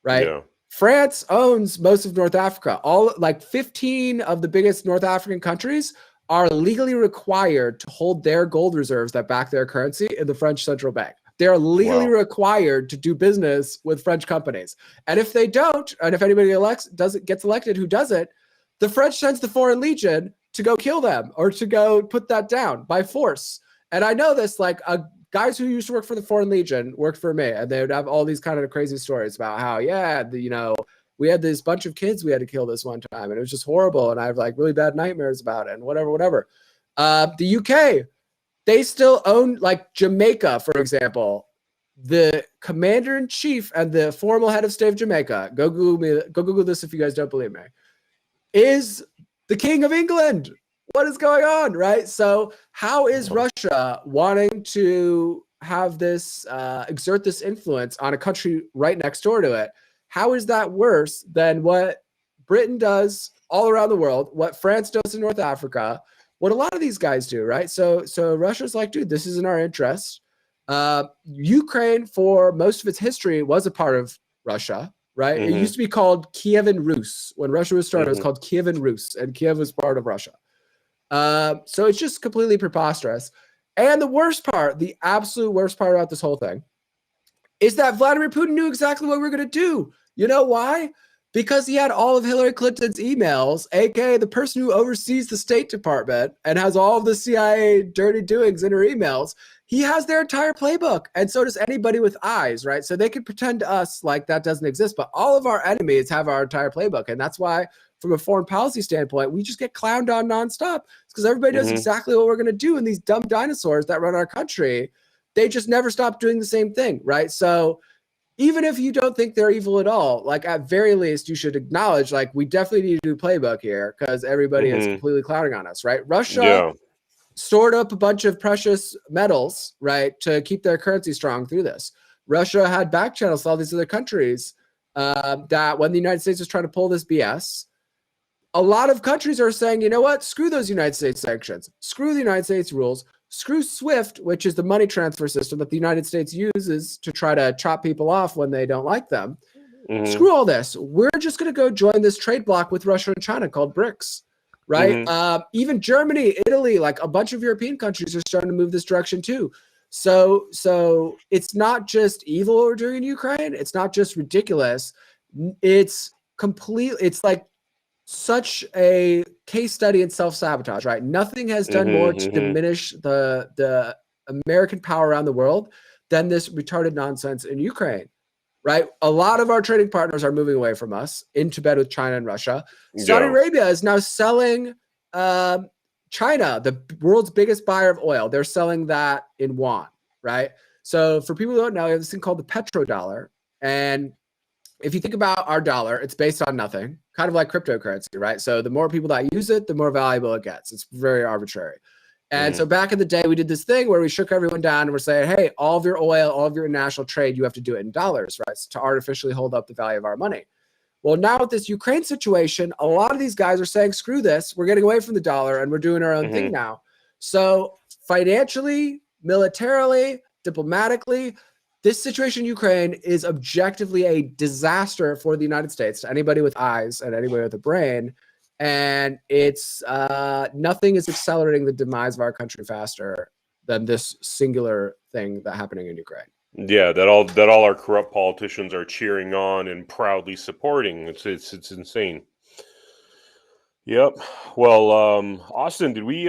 right? Yeah. France owns most of North Africa. All 15 of the biggest North African countries are legally required to hold their gold reserves that back their currency in the French central bank. They're legally required to do business with French companies. And if they don't, and if anybody gets elected who does it, the French sends the Foreign Legion to go kill them or to go put that down by force. And I know this, guys who used to work for the Foreign Legion worked for me, and they would have all these kind of crazy stories about how, we had this bunch of kids we had to kill this one time, and it was just horrible, and I have really bad nightmares about it, and whatever. The UK, they still own Jamaica, for example. The commander-in-chief and the formal head of state of Jamaica, go Google this if you guys don't believe me, is the King of England. What is going on, right? So how is Russia wanting to have this, exert this influence on a country right next door to it? How is that worse than what Britain does all around the world, what France does in North Africa, what a lot of these guys do, right? So Russia's like, dude, this is in our interest. Ukraine, for most of its history, was a part of Russia, right? It used to be called Kievan Rus. When Russia was started, it was called Kievan Rus, and Kiev was part of Russia. So it's just completely preposterous. And the worst part, the absolute worst part about this whole thing, is that Vladimir Putin knew exactly what we were going to do. You know why? Because he had all of Hillary Clinton's emails, aka the person who oversees the State Department and has all of the CIA dirty doings in her emails. He has their entire playbook, and so does anybody with eyes, right? So they can pretend to us like that doesn't exist, but all of our enemies have our entire playbook, and that's why, from a foreign policy standpoint, we just get clowned on nonstop. It's because everybody knows exactly what we're going to do, and these dumb dinosaurs that run our country, they just never stop doing the same thing, right? So even if you don't think they're evil at all, at very least, you should acknowledge, we definitely need a new playbook here, because everybody is completely clowning on us, right? Russia stored up a bunch of precious metals, right, to keep their currency strong through this. Russia had back channels to all these other countries that when the United States was trying to pull this BS, a lot of countries are saying, you know what, screw those United States sanctions, screw the United States rules, screw SWIFT, which is the money transfer system that the United States uses to try to chop people off when they don't like them. Screw all this. We're just going to go join this trade bloc with Russia and China called BRICS, right? Even Germany, Italy, a bunch of European countries are starting to move this direction too. So it's not just evil what we're doing in Ukraine. It's not just ridiculous. It's such a case study in self-sabotage, right? Nothing has done more to diminish the American power around the world than this retarded nonsense in Ukraine, right? A lot of our trading partners are moving away from us into bed with China and Russia. Saudi Arabia is now selling China, the world's biggest buyer of oil. They're selling that in yuan, right? So for people who don't know, we have this thing called the petrodollar. And if you think about our dollar, it's based on nothing, kind of like cryptocurrency, right? So the more people that use it, the more valuable it gets. It's very arbitrary. And so back in the day, we did this thing where we shook everyone down and we're saying, hey, all of your oil, all of your international trade, you have to do it in dollars, right? So to artificially hold up the value of our money. Well, now with this Ukraine situation, a lot of these guys are saying, screw this. We're getting away from the dollar and we're doing our own thing now. So financially, militarily, diplomatically, this situation in Ukraine is objectively a disaster for the United States, to anybody with eyes and anybody with a brain. And it's nothing is accelerating the demise of our country faster than this singular thing that's happening in Ukraine. Yeah, that all our corrupt politicians are cheering on and proudly supporting. It's insane. Yep. Well, Austin, did we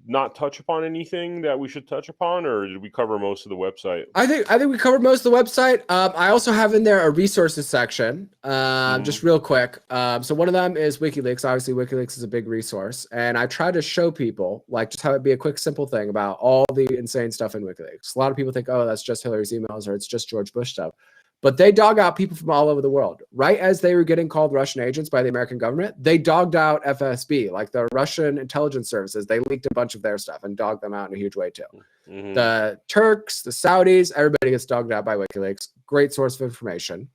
not touch upon anything that we should touch upon, or did we cover most of the website? I think we covered most of the website. I also have in there a resources section, just real quick. So one of them is WikiLeaks. Obviously, WikiLeaks is a big resource, and I try to show people, like, just have it be a quick, simple thing about all the insane stuff in WikiLeaks. A lot of people think, oh, that's just Hillary's emails or it's just George Bush stuff. But they dog out people from all over the world. Right as they were getting called Russian agents by the American government, they dogged out FSB, like the Russian intelligence services. They leaked a bunch of their stuff and dogged them out in a huge way too. The Turks, the Saudis, everybody gets dogged out by WikiLeaks. Great source of information.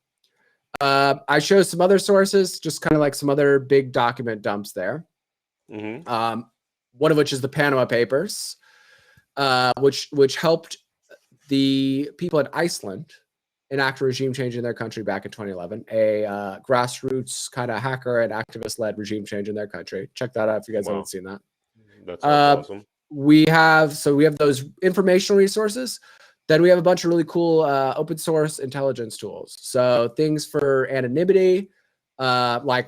I show some other sources, just kind of like some other big document dumps there. One of which is the Panama Papers, which helped the people in Iceland enact a regime change in their country back in 2011, a grassroots kind of hacker and activist-led regime change in their country. Check that out if you guys haven't seen that. That's awesome. We have those informational resources. Then we have a bunch of really cool open source intelligence tools. So things for anonymity, like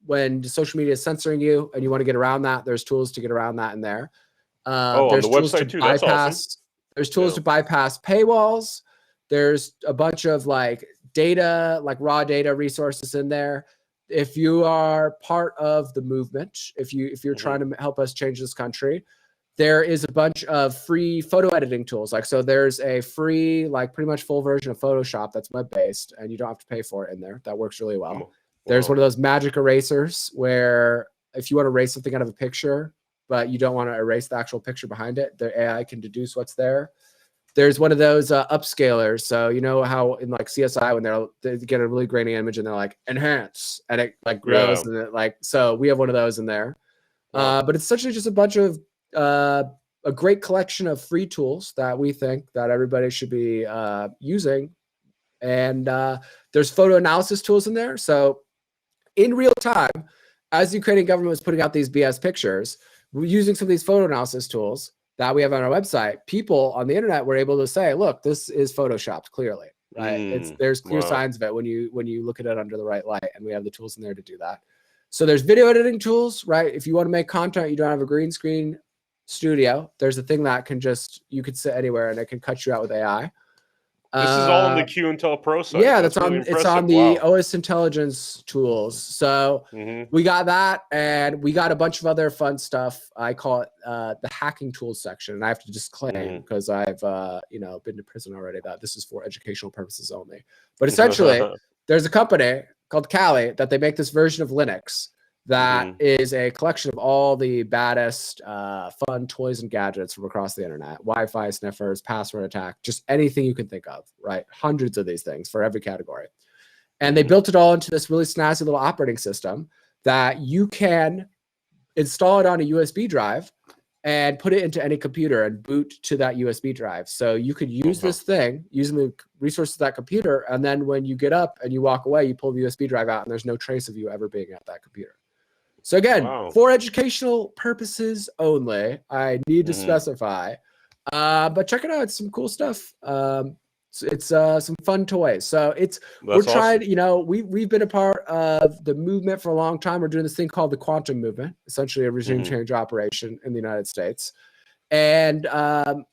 when social media is censoring you and you want to get around that, there's tools to get around that in there. On the website too. That's awesome. There's tools to bypass paywalls. There's a bunch of like data, like raw data resources in there. If you are part of the movement, if you're trying to help us change this country, there is a bunch of free photo editing tools. Like, so there's a free, like pretty much full version of Photoshop that's web-based and you don't have to pay for it in there. That works really well. Wow. There's one of those magic erasers where if you want to erase something out of a picture, but you don't want to erase the actual picture behind it, the AI can deduce what's there. There's one of those upscalers. So you know how in like CSI when they get a really grainy image and they're like enhance and it like grows and it like, so we have one of those in there. But it's essentially just a bunch of a great collection of free tools that we think that everybody should be using. And there's photo analysis tools in there. So in real time, as the Ukrainian government was putting out these BS pictures, we're using some of these photo analysis tools that we have on our website. People on the internet were able to say, look, this is photoshopped clearly, right? There's clear signs of it when you look at it under the right light, and we have the tools in there to do that. So there's video editing tools, right? If you want to make content, you don't have a green screen studio, there's a thing that can you could sit anywhere and it can cut you out with AI. This is all on the Q Intel Pro site. Yeah, it's on the OS intelligence tools. So we got that, and we got a bunch of other fun stuff. I call it the hacking tools section, and I have to disclaim because I've been to prison already that this is for educational purposes only. But essentially, there's a company called Kali that they make this version of Linux that is a collection of all the baddest fun toys and gadgets from across the internet. Wi-Fi sniffers, password attack, just anything you can think of, right? Hundreds of these things for every category. And they built it all into this really snazzy little operating system that you can install it on a USB drive and put it into any computer and boot to that USB drive. So you could use this thing using the resources of that computer. And then when you get up and you walk away, you pull the USB drive out and there's no trace of you ever being at that computer. So again, for educational purposes only, I need to specify. But check it out; it's some cool stuff. It's some fun toys. So we're trying. Awesome. We've been a part of the movement for a long time. We're doing this thing called the quantum movement, essentially a regime change operation in the United States. And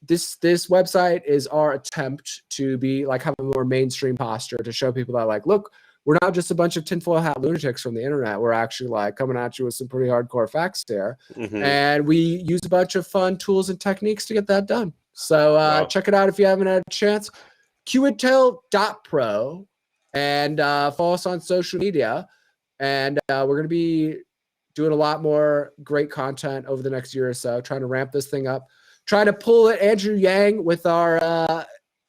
this website is our attempt to be like have a more mainstream posture to show people that like, look, we're not just a bunch of tinfoil hat lunatics from the internet. We're actually like coming at you with some pretty hardcore facts here. And we use a bunch of fun tools and techniques to get that done. So check it out if you haven't had a chance. QIntel.pro and follow us on social media. And we're going to be doing a lot more great content over the next year or so, trying to ramp this thing up, trying to pull it Andrew Yang with our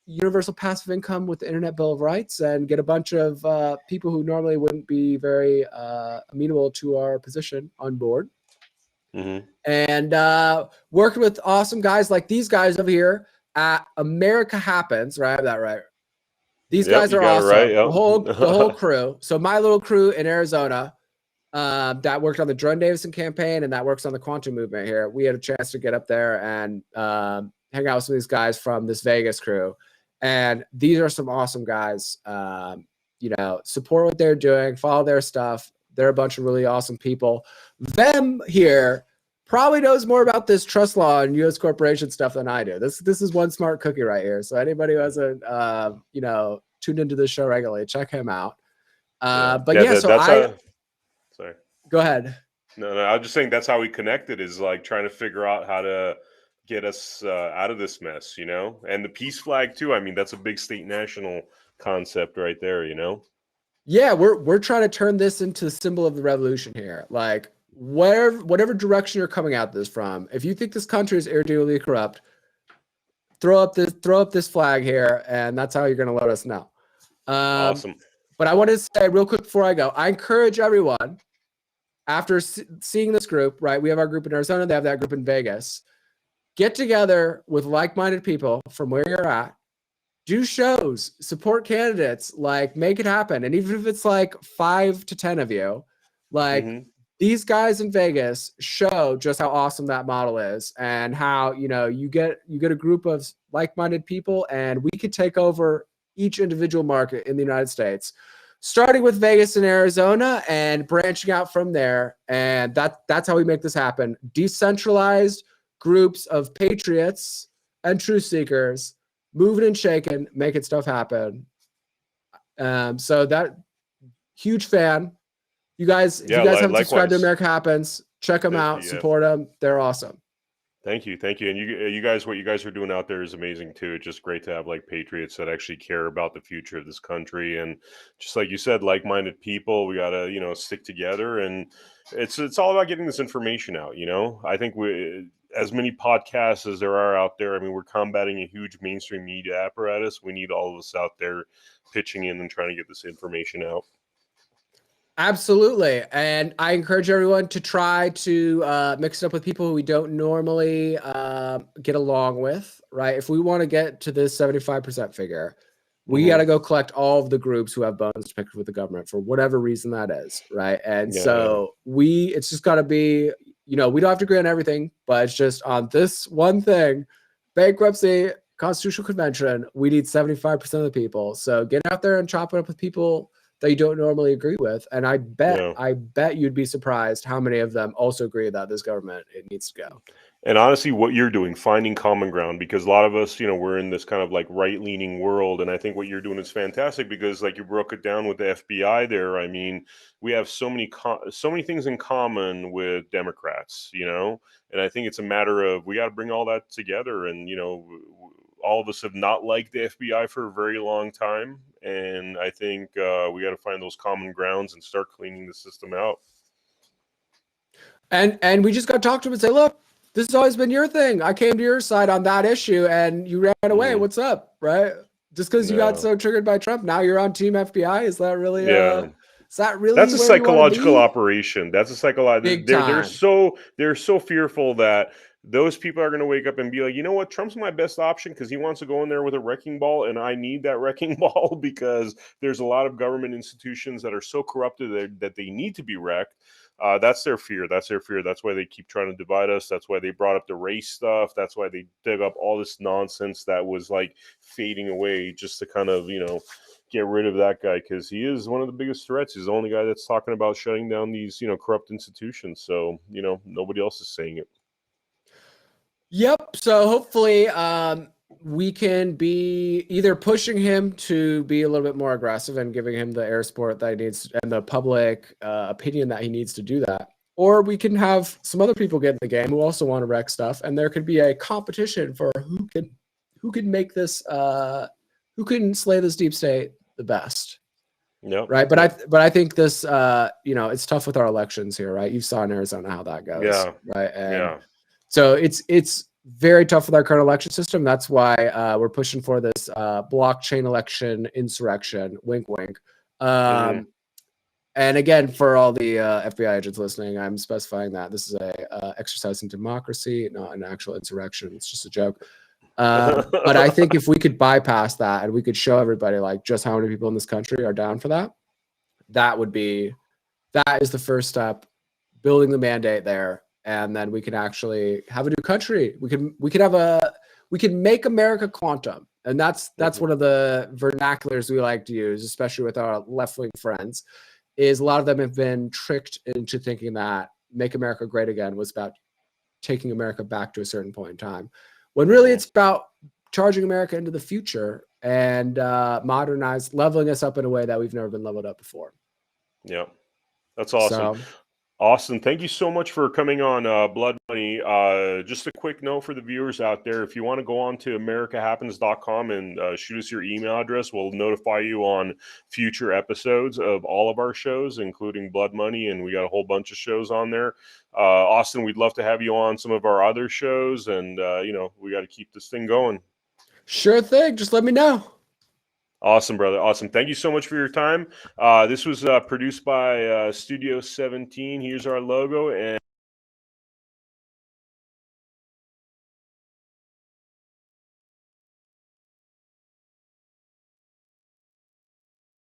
universal passive income with the Internet Bill of Rights and get a bunch of people who normally wouldn't be very amenable to our position on board. And working with awesome guys like these guys over here at America Happens, right? I have that right. These guys are awesome. Right, the whole crew. So my little crew in Arizona that worked on the Drone Davison campaign and that works on the quantum movement here. We had a chance to get up there and hang out with some of these guys from this Vegas crew. And these are some awesome guys. You know, support what they're doing, follow their stuff. They're a bunch of really awesome people. Vem here probably knows more about this trust law and U.S. corporation stuff than I do. This is one smart cookie right here. So anybody who hasn't, you know, tuned into this show regularly, check him out. But yeah, so sorry. Go ahead. No, I was just saying that's how we connected, is like trying to figure out how to get us out of this mess, you know? And the peace flag too. I mean, that's a big state national concept right there, you know? Yeah, we're trying to turn this into the symbol of the revolution here. Like whatever direction you're coming at this from, if you think this country is irredeemably corrupt, throw up this flag here, and that's how you're going to let us know. Awesome. But I want to say real quick before I go, I encourage everyone, after seeing this group, right? We have our group in Arizona, they have that group in Vegas. Get together with like-minded people from where you're at. Do shows, support candidates, like make it happen. And even if it's like 5 to 10 of you, like these guys in Vegas show just how awesome that model is, and how, you know, you get a group of like-minded people, and we could take over each individual market in the United States, starting with Vegas and Arizona and branching out from there. And that's how we make this happen. Decentralized groups of patriots and truth seekers, moving and shaking, making stuff happen. So that huge fan. You guys, if you guys haven't subscribed to America Happens, check them out, support them. They're awesome. Thank you. And you guys, what you guys are doing out there is amazing too. It's just great to have like patriots that actually care about the future of this country, and just like you said, like-minded people. We gotta, you know, stick together, and it's all about getting this information out. You know, I think as many podcasts as there are out there, I mean, we're combating a huge mainstream media apparatus. We need all of us out there pitching in and trying to get this information out. Absolutely. And I encourage everyone to try to mix it up with people who we don't normally get along with, right? If we want to get to this 75% figure, we got to go collect all of the groups who have bones to pick with the government for whatever reason that is, right? And it's just got to be, you know, we don't have to agree on everything, but it's just on this one thing: bankruptcy, constitutional convention. We need 75% of the people. So get out there and chop it up with people that you don't normally agree with. And I bet you'd be surprised how many of them also agree that this government, it needs to go. And honestly, what you're doing, finding common ground, because a lot of us, you know, we're in this kind of like right-leaning world. And I think what you're doing is fantastic, because like you broke it down with the FBI there. I mean, we have so many things in common with Democrats, you know, and I think it's a matter of, we got to bring all that together. And, you know, all of us have not liked the FBI for a very long time. And I think we got to find those common grounds and start cleaning the system out. And we just got to talk to them and say, look, this has always been your thing. I came to your side on that issue and you ran away. What's up, right? Just because you got so triggered by Trump, now you're on Team FBI. Is that really? Is that really? That's a psychological operation. That's a psychological. They're so fearful that those people are going to wake up and be like, you know what, Trump's my best option because he wants to go in there with a wrecking ball, and I need that wrecking ball because there's a lot of government institutions that are so corrupted that they need to be wrecked. That's their fear. That's why they keep trying to divide us. That's why they brought up the race stuff. That's why they dug up all this nonsense that was like fading away, just to kind of, you know, get rid of that guy, because he is one of the biggest threats. He's the only guy that's talking about shutting down these, you know, corrupt institutions. So, you know, nobody else is saying it. Yep. So hopefully we can be either pushing him to be a little bit more aggressive and giving him the air support that he needs and the public opinion that he needs to do that. Or we can have some other people get in the game who also want to wreck stuff, and there could be a competition for who can make this who can slay this deep state the best. Yep. Right. But I think this you know, it's tough with our elections here, right? You saw in Arizona how that goes. Yeah. Right. And so it's very tough with our current election system. That's why we're pushing for this blockchain election insurrection. Wink, wink. And again, for all the FBI agents listening, I'm specifying that this is a exercise in democracy, not an actual insurrection. It's just a joke. But I think if we could bypass that and we could show everybody like just how many people in this country are down for that, that is the first step, building the mandate there. And then we can actually have a new country. We can make America quantum. And that's one of the vernaculars we like to use, especially with our left-wing friends, is a lot of them have been tricked into thinking that Make America Great Again was about taking America back to a certain point in time, when really it's about charging America into the future and leveling us up in a way that we've never been leveled up before. Yeah, that's awesome. So, Austin, thank you so much for coming on Blood Money. Just a quick note for the viewers out there. If you want to go on to americahappens.com and shoot us your email address, we'll notify you on future episodes of all of our shows, including Blood Money, and we got a whole bunch of shows on there. Austin, we'd love to have you on some of our other shows, and, we got to keep this thing going. Sure thing. Just let me know. Awesome, brother. Awesome. Thank you so much for your time. This was produced by Studio 17. Here's our logo. And